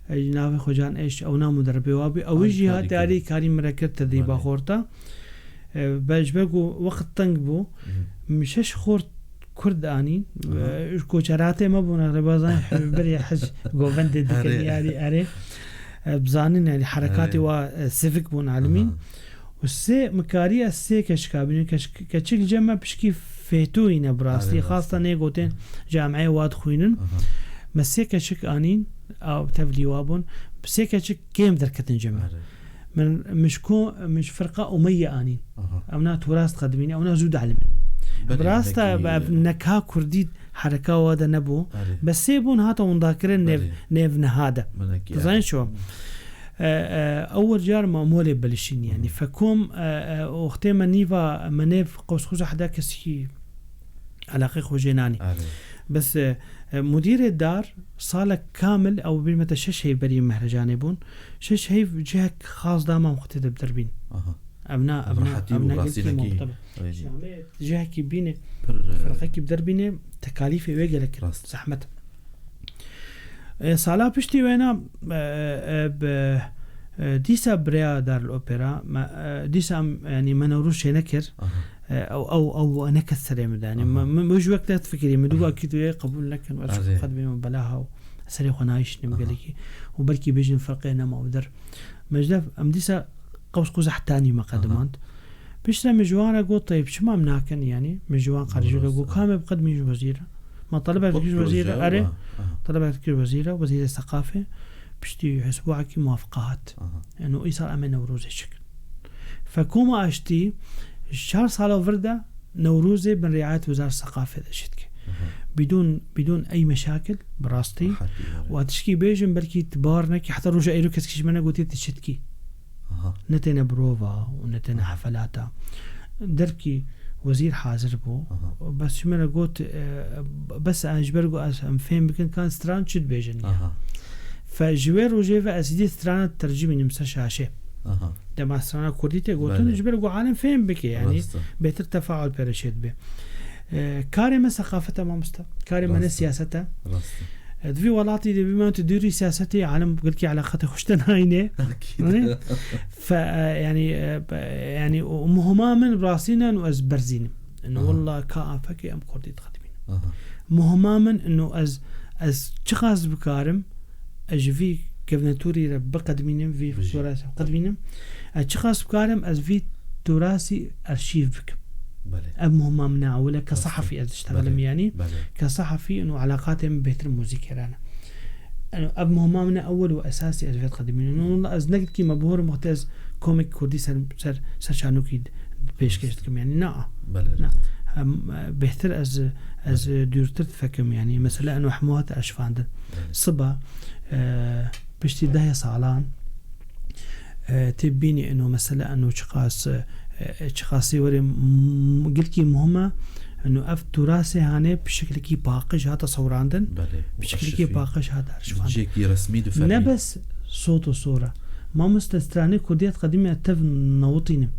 ناوي خجان ايش او نام مدربي وابي او جهه داري كريم مركز تدريب خورتا بجبقوا وقت تنقبو مشش خورت كرداني كوچراته ما بونا ربازان بري حج غوفند دكنياري اري بزانين يعني حركاتي وسيفيك بون عالمين والسي مكاريه السي كشكابين كشكل جمع بشكي فيتوين براسي خاصه نيغوتين جامعه واد خوينن مسيكه شك انين او تفلي وابون بسيكه شك كيم دركتن جمع من مش فرقه اميه انين او تراث قدمين او زود علم براستا نكها كردي حركه وهذا نبو بس يبون هاتو مذاكرين نيف نهاده زين شو اول جار معموله بلشين يعني فكم اختي منيفا منيف قوس خوش حدا كسي علاقه خوجيناني بس مدير الدار صالة كامل او بالمتا شش هي بري مهرجان يبون شش هي جهه خاص دائما مختلف بدربين ابناء جهه كي بينه فرقه كي بدربينه تكاليف ويجلك زحمه صالة بشتي وينا ديسا بريا دار الأوبرا ديسا يعني ما نوروش نكر أو نكسر يعني مش وقت تفكري مدوق أكيد قبول لك وأشوف خد بينهم بلاها وسري خنايش نمجلكي وبلكي بيجن فرقنا ما أقدر مجدف أم ديسا قوس تاني مقدمات بيشتى مجوانا قول طيب شو ما مناكن يعني مجوان خارج لقو كامل بقدمي وزيرة ما طلبت كل وزيرة أري طلبت كل وزيرة وزير الثقافة بشتي أسبوعك موافقات إنه يصير أمن نوروز الشكل فكوما أشتي الشهر صالو فردة نوروزي من رعاية وزارة الثقافة الشتكي بدون أي مشاكل براستي وتشكي بيجن بلكي تبارنك حتى رجع إيرو كسكش منا قلتي تشتكي نتنا بروفا ونتنا حفلاتا دركي وزير حاضر بو بس شو منا قلت بس أجبرقو أم فهم بكن كان ستران شد بيجن يعني فجوير وجيفا أسيدي ستران الترجمة نمسا شاشة دما ستران كرديتي قلتون أجبرقو عالم فهم بك يعني بيتر تفاعل برشيد به كاري ما ثقافته ما مستا كاري ما سياسته في ولاتي دي بما تديري سياستي عالم قلت لك علاقته خوشتناينه اكيد يعني مهما من براسينا وازبرزين انه والله كافك ام كردي تقدمين مهما من انه از تشخاص بكارم اجفي كفنتوري بقدمين في تراث قدمين تشخاص بكارم از في تراثي ارشيف بك مهما منع ولا كصحفي اشتغل يعني كصحفي انه علاقاتي بيتر موزيك رانا انا مهما من اول واساسي ازفيت قديمين انه والله از نقد كي مبهور مختز كوميك كردي سر شانو كي بيشكشتكم يعني نا بهتر از دورتر فكم يعني مثلا انه حموات اشفاند صبا بشتي ده صالان تبيني انه مثلا انه شخاصي وري قلكي مهمة انه اف تراثي هاني بشكل كي باقش هذا صوراندن بشكل كي باقش هذا شكل رسمي دفعي نبس صوت وصورة ما مستستراني كرديات قديمة اتف نوطينم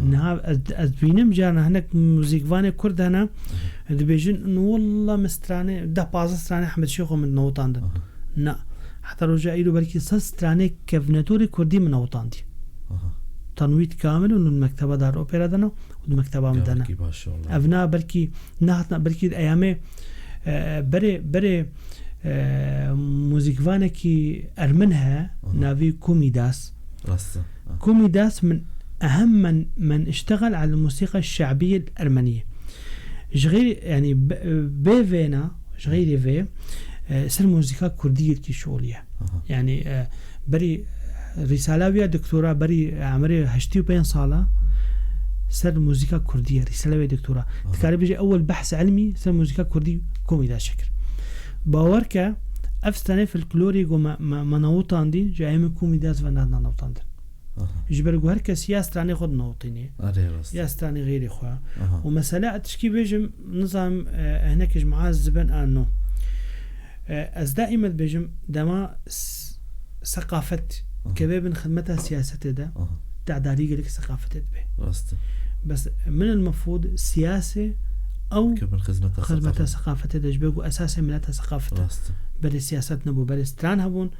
انها ادبينم جانا هناك موزيكواني كرد هنا دبيجن انه والله مستراني ده بازا ستراني احمد شيخو من نوطاندن نا حتى رجع إلو بركي سستراني كفناتوري كردي من أوطاندي تنويت كامل ونو المكتبة دار أوبرا دنا والمكتبة مدنا أبناء بركي نهتنا بركي أيامي بري موزيكفانة كي أرمنها نافي كوميداس كوميداس من أهم من اشتغل على الموسيقى الشعبية الأرمنية جغير يعني بيفينا جغير في سر موسيقى كردية كي شغلية يعني بري رسالة ويا دكتورة بري عمري 85 سالة سر موسيقى كردية رسالة ويا دكتورة تكاري بيجي أول بحث علمي سر موسيقى كردي كوميدا شكر باوركا أفستاني في الكلوري ما نوطان دي جاي من كوميداز فنادنا نوطان دي جبرجو هركا سياستاني خد نوطيني سياستاني غيري خوا ومسألة تشكي بيجم نظام هناك جماعة الزبن أنه أز دائما بيجم دما ثقافة كباب خدمتها سياسة ده تعدالي لك ثقافة به بس من المفروض سياسة أو خدمتها ثقافة ده جبرجو أساسا ملتها ثقافة بري سياسات نبو بري ستران هبون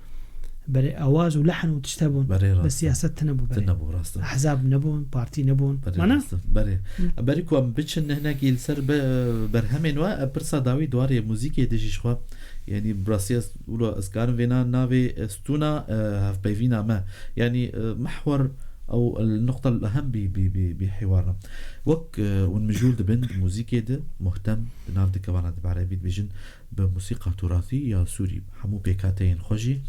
بري أواز ولحن وتشتبون بس سياسات نبو بري أحزاب نبون بارتي نبون مانا بري كوام بتشن هناك يلسر برهمين وبرصا داوي دواري موسيقى ديجي شخوا يعني براسياس ولا اسكار فينا نافي ستونا هاف بيفينا ما يعني محور او النقطه الاهم بحوارنا وك ونمجول دبند موسيقى ده مهتم بناف دكبانا بعربي بيجن بموسيقى تراثيه سوري حمو بيكاتين خوجي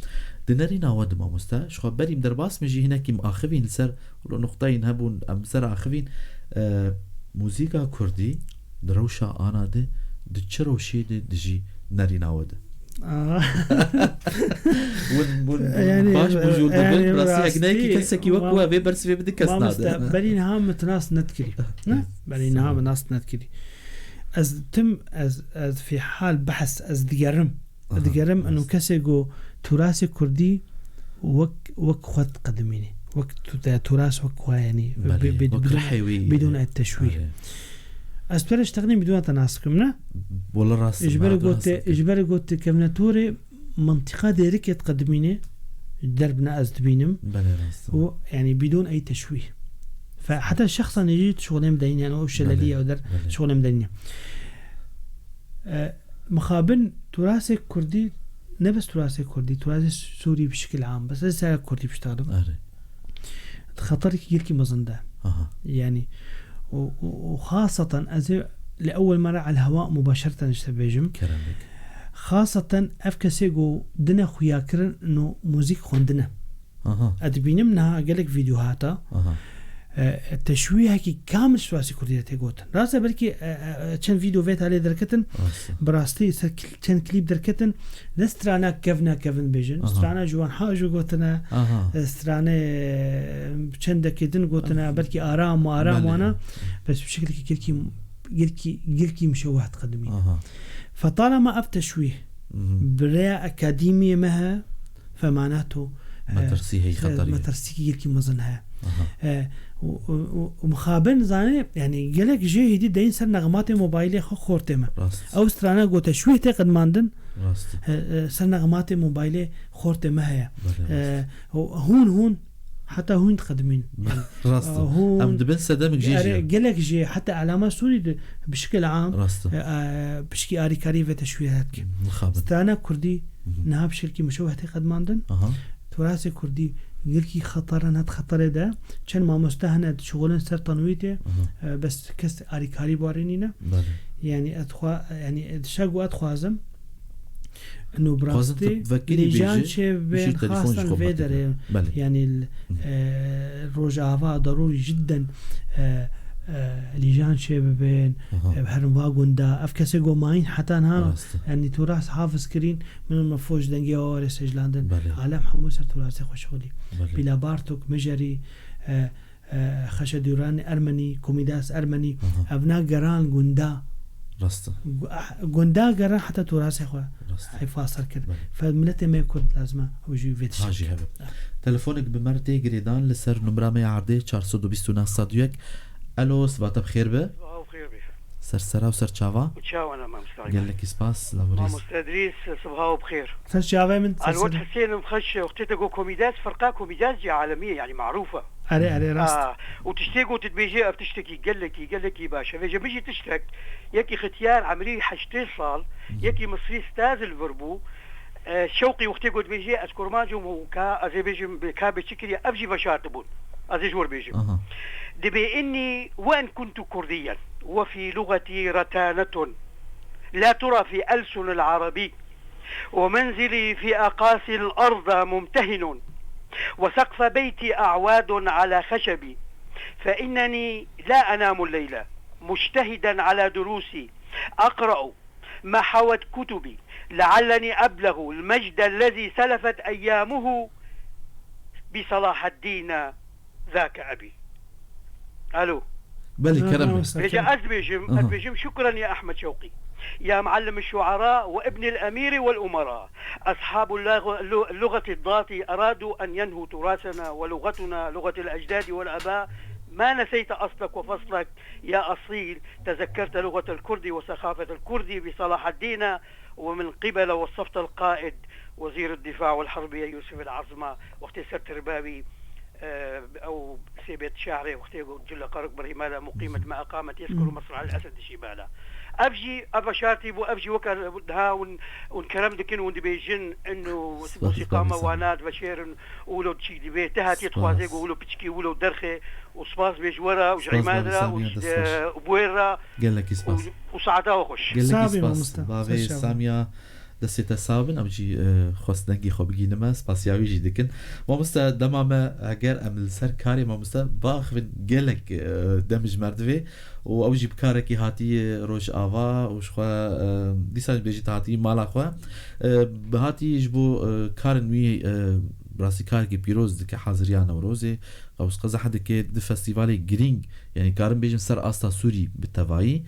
دنرينا ود ما مستا شو بري مدرباس مجي هناك ماخذين سر ولا نقطتين هبون ام سر اخذين موسيقى كردي دروشا انا ده دتشروشي دجي نارينا ود يعني باش بوجود دبل براسي اجناكي كسكي وقوا في برس في بدك اسناد برينها متناس نتكري برينها متناس نتكري از تم از في حال بحث از ديارم انه كسيغو تراث كردي وك خد قدميني وقت تراث وك يعني بدون التشويه أسبرش تغني بدون تناسقنا والله راس إجباري قلت كمناتوري منطقة ديرك يتقدميني دربنا أزدبينم يعني بدون أي تشويه فحتى الشخص أنا جيت شغلين مديني أنا وشلالية أو در شغلين مديني مخابن تراث كردي نبس تراث كردي تراث سوري بشكل عام بس لسه كردي بيشتغلوا خطرك يركي مزنده يعني وخاصة أزي لأول مرة على الهواء مباشرة نشتبيجم خاصة أفكسيجو دنا خياكرن إنه موسيقى خوندنا أدبينا منها قالك فيديوهاتا التشويه كي كامل شواسي كردية تيجوتن راسه بركي كان فيديو فيت عليه دركتن براستي كان كليب دركتن لسترانا كفن بيجن استرانا جوان حاجو قوتنا استرانا كان دكيدن قوتنا بركي آرام وانا بس بشكل كي مشوه تقدمين فطالما أب تشويه بريا أكاديمية مها فمعناته مترسيه خطرية مترسيه كي مظنها ومخابن زاني يعني قالك جي هدي دين سر نغمات موبايلي خورتما او استرانا قو تشويه تقد ماندن سر نغمات موبايلي خورتما هي هون حتى هون تقدمين هون ام دبن سدامك جي قالك جي حتى علامات سوري بشكل عام بشكي اري كاريفه تشويهات استرانا كردي نها بشكل مشوه تقد ماندن تراث كردي يلكي خطرنا خطر ده كان ما مستهنة شغلن سر تنويته بس كس أريكاري بارينينا يعني يعني شاقو أتخوازم إنه براستي لجان شبين خاصة الفيدر يعني الرجعة ضروري جدا لجان شبين بهرنوا قندا أفكسي قومين حتى أنها يعني تراث حافظ كرين من المفوج دنجي وارس إجلاندن عالم حموسر تراث خوشغلي بلا بارتوك مجري خشدوران أرمني كوميداس أرمني أبناء قران قندا قندا قران حتى تراث خو حفاظر كده فملتي ما يكون لازمه وجي فيتش حاجي هذا تلفونك بمرتي جريدان لسر نمرة 100 429 صديق الو صباح بخير به بخير به سرسرة وسرچاوا وتشاو أنا ما مستعد قال لك سباس ما لابوريس مستدريس صباحو بخير سرچاوا من الواد حسين مخش وقتها تقول كوميداز فرقة كوميداز عالمية يعني معروفة علي راست وتشتكي وتتبيجي بتشتكي قال لك باشا فيجي بيجي تشتك يكي ختيار عمليه حشتين صال يكي مصري ستاز الفربو شوقي وقتها قلت بيجي اذكر ماجم وكا ازي بيجي كا بشكل ابجي بشارتبون ازي جور بيجي دبي اني وان كنت كرديا وفي لغتي رتانة لا ترى في ألسن العربي ومنزلي في أقاصي الأرض ممتهن وسقف بيتي أعواد على خشبي فإنني لا أنام الليلة مجتهدا على دروسي أقرأ ما حوت كتبي لعلني أبلغ المجد الذي سلفت أيامه بصلاح الدين ذاك أبي. ألو بلي كرم رجع أزبيجم شكرا يا أحمد شوقي يا معلم الشعراء وابن الأمير والأمراء أصحاب اللغة الضاتي أرادوا أن ينهوا تراثنا ولغتنا لغة الأجداد والأباء ما نسيت أصلك وفصلك يا أصيل تذكرت لغة الكرد وثقافة الكرد بصلاح الدين ومن قبل وصفت القائد وزير الدفاع والحربية يوسف العظمة واختصرت ربابي أو سيبت شعري واختيقوا جل قارق برهمالة مقيمة ما أقامت يذكر مصر على الأسد شبالة أبجي أبشاتي وأبجي وكرها ونكرم دكين وندبيجن إنه موسيقى موانات بشير ولو تشي دبي تهاتي تخوازيق ولو بتشكي ولو درخي وسباس بيجورا وجعي مادرا وبويرا قال لك سباس وسعدا وخش قال لك سباس بابي ساميا دستة سابن أبجي خواستنجي خبجي نما سباسياوي جديكن ما مستا دمامة أجر أمل سر كاري ما مستا باخ من جلك دمج مردوي وأوجي بكاركي هاتي روش آوا وشخوا ديسان بيجي هاتي مالا خوا بهاتي يجبو كارنوي براسي كاركي بيروز دك حاضريانا وروزي قوس قزا حد كي د فستيفالي جرينج يعني كارن بيجم سر أستا سوري بالتبعي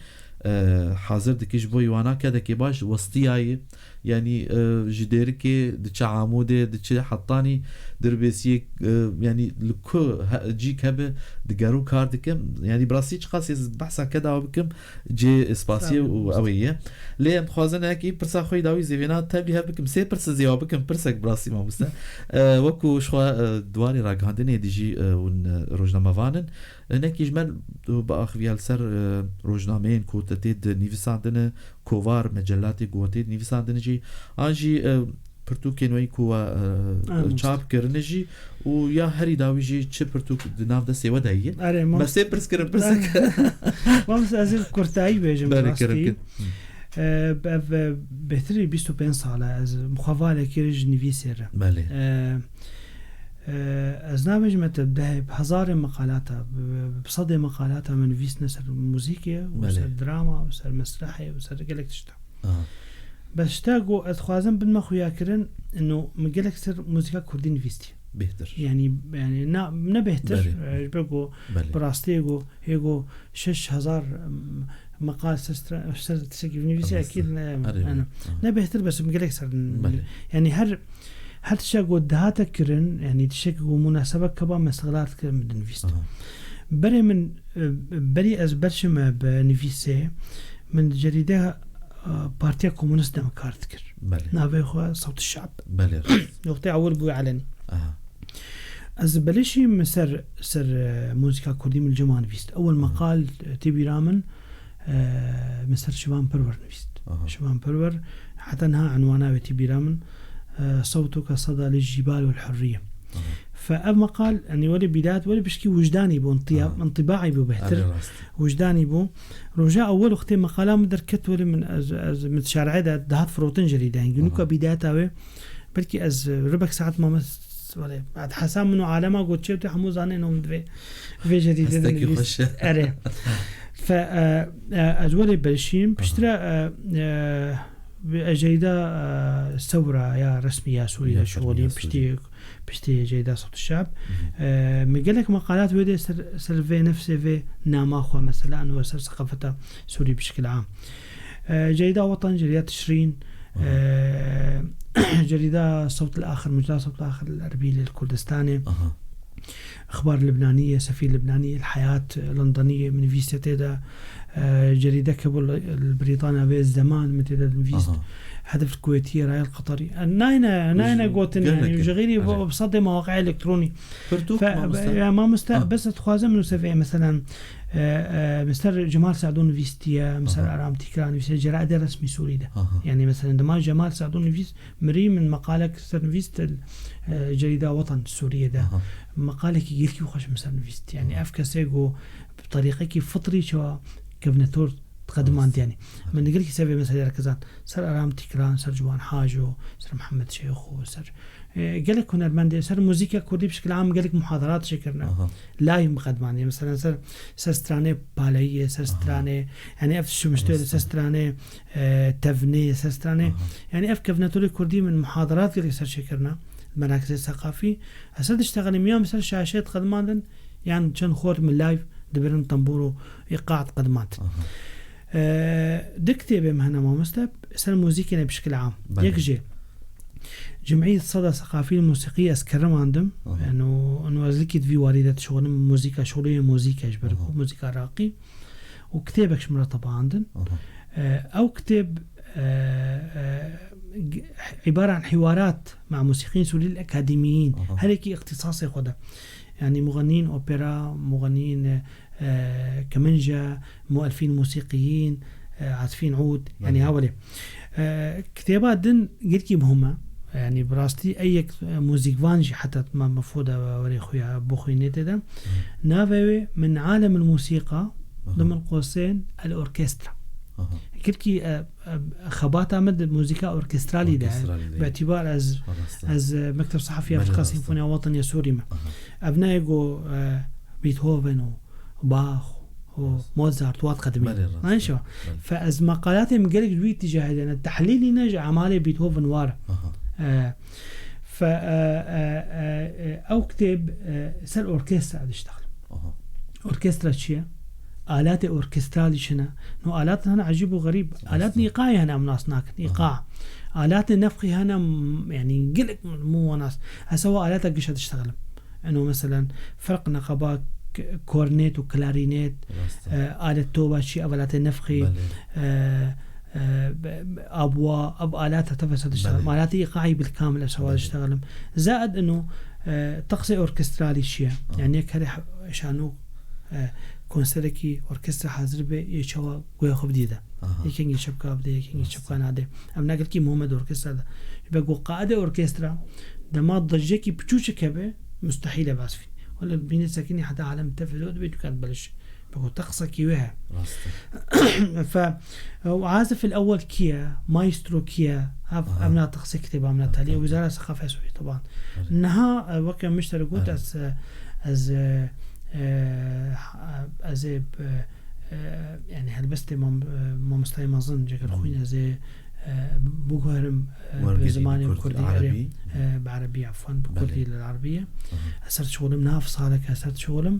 حاضر دكيش بو يوانا كده كي باش وسطياي يعني جديركي دتش عموده دتش حطاني دربيسي يعني لكو جيك هبه دقارو كاردكم يعني براسيج خاص بحثا كده وبكم جي اسباسي وقويه ليه مخازن هكي برسا خوي داوي زيفينا تبلي هبكم سي برس زيو بكم برسك براسي ما مستا وكو شو دواري راغاندني ديجي ون روجنامه فانن هناك يجمل باخ فيال سر روجنامين كوتتيد نيفساندنه كوفار مجلاتي قوتي نيفساندنه جي آنجي پرتوکین وی کو چاپ کرنجی و یا هری داویجی چه پرتوک دناف ده سیوا دایه مسته پرس کرن پرسک وامس از کورتایی بیجم راستی بهتری 25 ساله از مخواله کیرج نویسر بله از نابج تبدأ بهزار مقالات بصدى مقالات من نویس نسر موسیقی و سر دراما و سر مسرحی و سر گلک تشتا بس اشتاقوا اتخوازن بن ما خويا كرن انه مقالك سر موسيقى كردي نفيستي بهتر يعني نا بهتر بقوا براستيغو هيغو 6000 مقال سر تسكي نفيستي اكيد انا نا بهتر بس مقالك سر يعني هر تشاقوا دهاتك كرن يعني تشاقوا مناسبة كبا مستغلات كرن من نفيست بري از برشم بنفيستي من جريدة بارتيا كومونست ديمقراط كر نافي خو صوت الشعب بله وقت اول بو علني از بلشي مسر موسيقى كردي من الجماعه نفيست اول مقال تيبي رامن مسر شبان برور نفيست شبان برور حتى انها عنوانها تيبي رامن صوتك صدى للجبال والحريه فأما قال أني ولي بداية ولي بشكي وجداني بو انطباعي بو بهتر وجداني بو رجاء أول وقت مقالة مدركت ولي من از متشارعي دهات فروتن جريدة يعني نوكا بداية بلكي از ربك ساعات ما ولي بعد حسام منو عالمه قلت شيء تحمو زاني انهم في جديدة أري فأز ولي بلشين بشترى جيدة ثورة يا رسمية سوريا شغلي بشتي جيدة صوت الشعب مقالك مقالات ويدي سلفي نفسي في ناماخوة مثلا وسر ثقافة سوريا بشكل عام جيدة وطن جريدة تشرين جريدة صوت الآخر مجلة صوت الآخر الأربيل الكردستاني أخبار لبنانية، سفير لبنانية، الحياة اللندنية من فيست تدا، جريدة كبل البريطانية بالزمان مثل فيست، هدف الكويتية، راي القطري، ناينا قوتن يعني وجغيري بصدق مواقع إلكتروني. ما بس تخوازم منو سفيه مثلا مستر جمال سعدون فيستيا، مستر أرام تكران فيست جرائد رسمي سوري ده. يعني مثلا عندما جمال سعدون فيست مري من مقالك سر فيست جريدة وطن السورية ده مقالك يجيلكي وخش مثلا فيست يعني أفكاسيجو بطريقة فطري شو كفنتور تقدمان يعني من نقولك سبب مثلا ركزان سر أرام تكران، سر جوان حاجو، سر محمد شيخو، سر قالك هنا المندي، سر موسيقى كردي بشكل عام قالك محاضرات شكرنا لا مقدمان يعني مثلا سر سترانة بالية، سر سترانة يعني أف شو مشتوى، سر سترانة تفني، سر سترانة يعني أف كفنتور كردي من محاضرات قالك سر شكرنا المراكز الثقافي أسد اشتغل مياه سر شاشات قدمان يعني كان خور من لايف دبرن طنبورو إيقاع قدمات. دكتي بمهنا ما مستب سر موسيقى بشكل عام يكجي جمعية صدى ثقافية الموسيقية أسكرم عندهم إنه أزلكت في واردة شغل موسيقى شغلية موسيقى يجبركوا موسيقى راقي وكتابك شمرة طبعا عندهم أو كتاب عبارة عن حوارات مع موسيقيين سوريين الأكاديميين هلك اختصاصي خده يعني مغنين أوبرا، مغنين كمنجة، مؤلفين موسيقيين، عازفين عود يعني هؤلاء كتابات دن قلت مهمة يعني براستي أي موسيقى فانجي حتى ما مفروضة وري خويا بوخي نيتدا نافوي من عالم الموسيقى ضمن قوسين الأوركسترا كلكي خبات عمد موسيقى أوركسترالي ده باعتبار از مكتب صحفي أفريقيا سيمفونيا وطنية سوري أبنائي بيتهوفن وباخ وموزارت وات قدمين ماشي فاز مقالاتي مقالك دوي تجاه لان التحليل نجا عمالي بيتهوفن وارا ف او كتاب سر اوركسترا عاد اشتغل اوركسترا شيء آلات اوركسترالي شنا نو آلات هنا عجيب وغريب آلات ايقاعي هنا مناس ناكن ايقاع آلات النفخي هنا يعني قلق مو ناس هسوا آلات قش تشتغل انه مثلا فرق نقابات كورنيت وكلارينيت آلة توبة شيء آلات النفخي أبوا آلات تفسد تشتغل آلات إيقاعي بالكامل أسوا تشتغل زائد إنه طقس أوركسترالي شيء يعني كره شانو كونسرتي أوركسترا حاضر به يشوا قوي خب ديدا يكين يشبكة بدي يكين يشبكة نادي أما نقول كي محمد أوركسترا ده يبقى قاعدة أوركسترا دما ضجة كي بتشوش كبه مستحيل بس في ولا بين ساكنين حتى عالم تفلود بيتو كان بلش بقول تقصى كيوها ف وعازف الأول كيا مايسترو كيا أمنا تقصى كتاب أمنا تالي وزارة الثقافة السورية طبعا إنها وكان مشترك قلت از يعني هلبست ما مستعي ما ظن جاك الخوين زي بوغرم بزماني كردي بعربي عفوا بكردي للعربية أسرت شغلم نافس عليك أسرت شغلم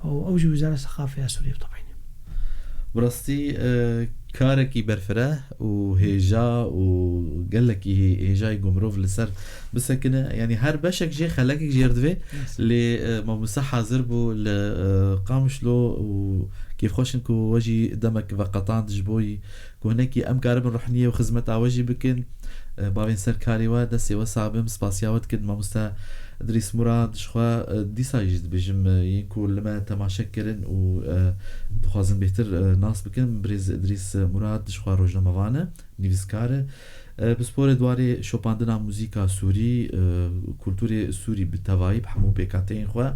وأوجي وزارة الثقافة السورية طبعا برستي كاركي برفره وهيجا وقال لك هيجا يقمروف لسر بس كنا يعني هر بشك جي خلاك جيردفي اللي ما مسح زربو لقامش له وكيف خوشنكو وجي دمك وقطان جبوي كونك ام كارب روحانيه وخدمه اوجي بكن بابين سركاري ودسي وصابم سباسياوت كد ما مستا ادريس مراد شخوا ديسايجد بجم ينكو لما تماشكرن و دخوازن بهتر ناس بكن بريز ادريس مراد شخوا روجنا موانا نيفسكار بسپور دواري شوباندنا موسيقى سوري كولتوري سوري بالتواي بحمو بيكاتين خوا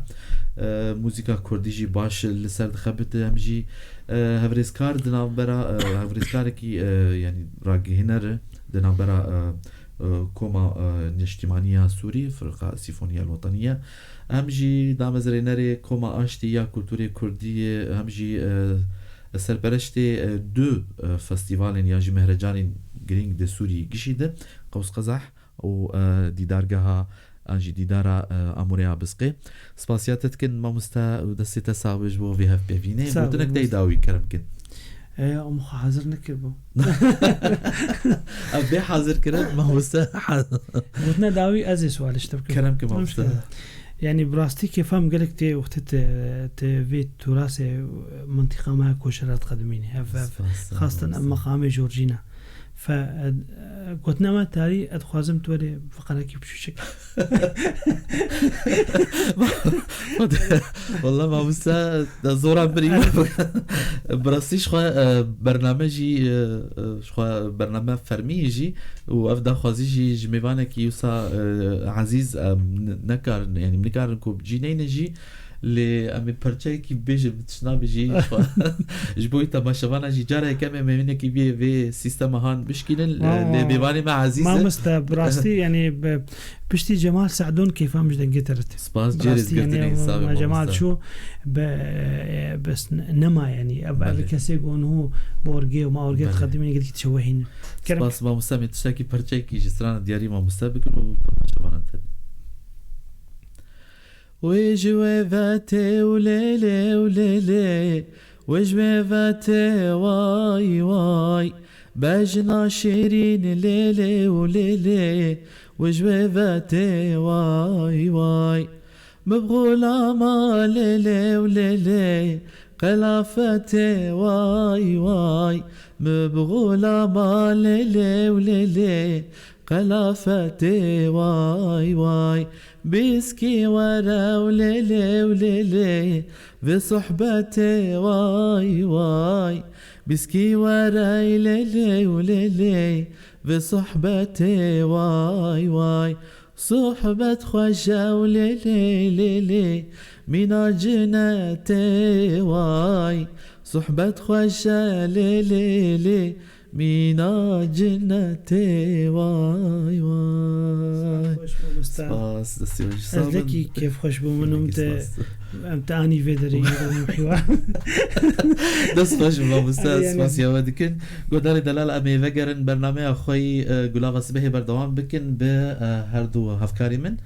موسيقى كرديجي باش لسر خبت همجي هفريسكار دنا برا هفريسكار كي يعني راقي هنر دنا برا كوما الاجتماعية سوري فرقة سيمفونية الوطنية همجي دامزرينري كوما اشتيا كولتوري كردية همجي سرپرشتي دو فستيفالين ياجي مهرجانين جرينج دي سوري جشيدة قوس قزح و ديدارگاها انجي ديدارا اموريا بسقي سباسياتتكن ما مستا ودسي تساوج بو في هف بيفيني بودنك دايداوي كرمكن ام حاضر نكربو ابي حاضر كرم ما مستا بودنا داوي ازي سؤال اشتبك كرمكن ما مستا يعني براستي كيف فهم قالك تي وقت في تراث منطقة ما كوشرات قدميني خاصة مقام جورجينا فقلتنا ما تاري أتخوازم تولي فقرة كيف شو شكل والله ما مسا زورا بري براستي شخوا برنامجي شخوا برنامج فرمي يجي وأفضل خوازيجي جميوانا كي يوسا عزيز نكار يعني منكار نكو بجيني نجي ل أمي برشاي كي بيجي بتشنا بيجي جبوي تماشوانا جي جارة كم مني كي بي في سيستم هان مشكلة اللي بيباني مع عزيز ما مستا براستي يعني بشتي جمال سعدون كيف مش دنجترت سباس جيرز يعني ما جمال شو بس نما يعني أبى كسي يقول هو بورجي وما أورجي تقدمين قلت تشوهين سباس ما مستمع تشتكي برشاي كي جسران دياري ما مستبك وتماشوانا تاني وجوافاتي وليلي وليلي وجوافاتي واي واي باجنا شيرين ليلي وليلي وجوافاتي واي واي مبغولا ما ليلي وليلي قلافتي واي واي مبغولا ما ليلي وليلي قلافتي واي واي بيسكي ورا وليلي وليلي بصحبتي واي واي بيسكي ورا ليلي وليلي بصحبتي واي واي صحبة خوجة وليلي ليلي من جنتي واي صحبة خوجة ليلي ليلي مينا جنتي واي واي سباس ذكي كيف خوش بمنهم امتاني فيدري حوار دس خوش بمنهم سباس يا ودكن قدر دلال امي فجرن برنامج اخوي غلاغ سبه بردوام بكن بهردو هفكاري من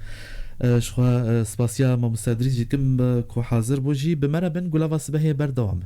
شخوا سباسيا ما مستدرج كم كو حاضر بوجي بمربن غلاغ سبه بردوام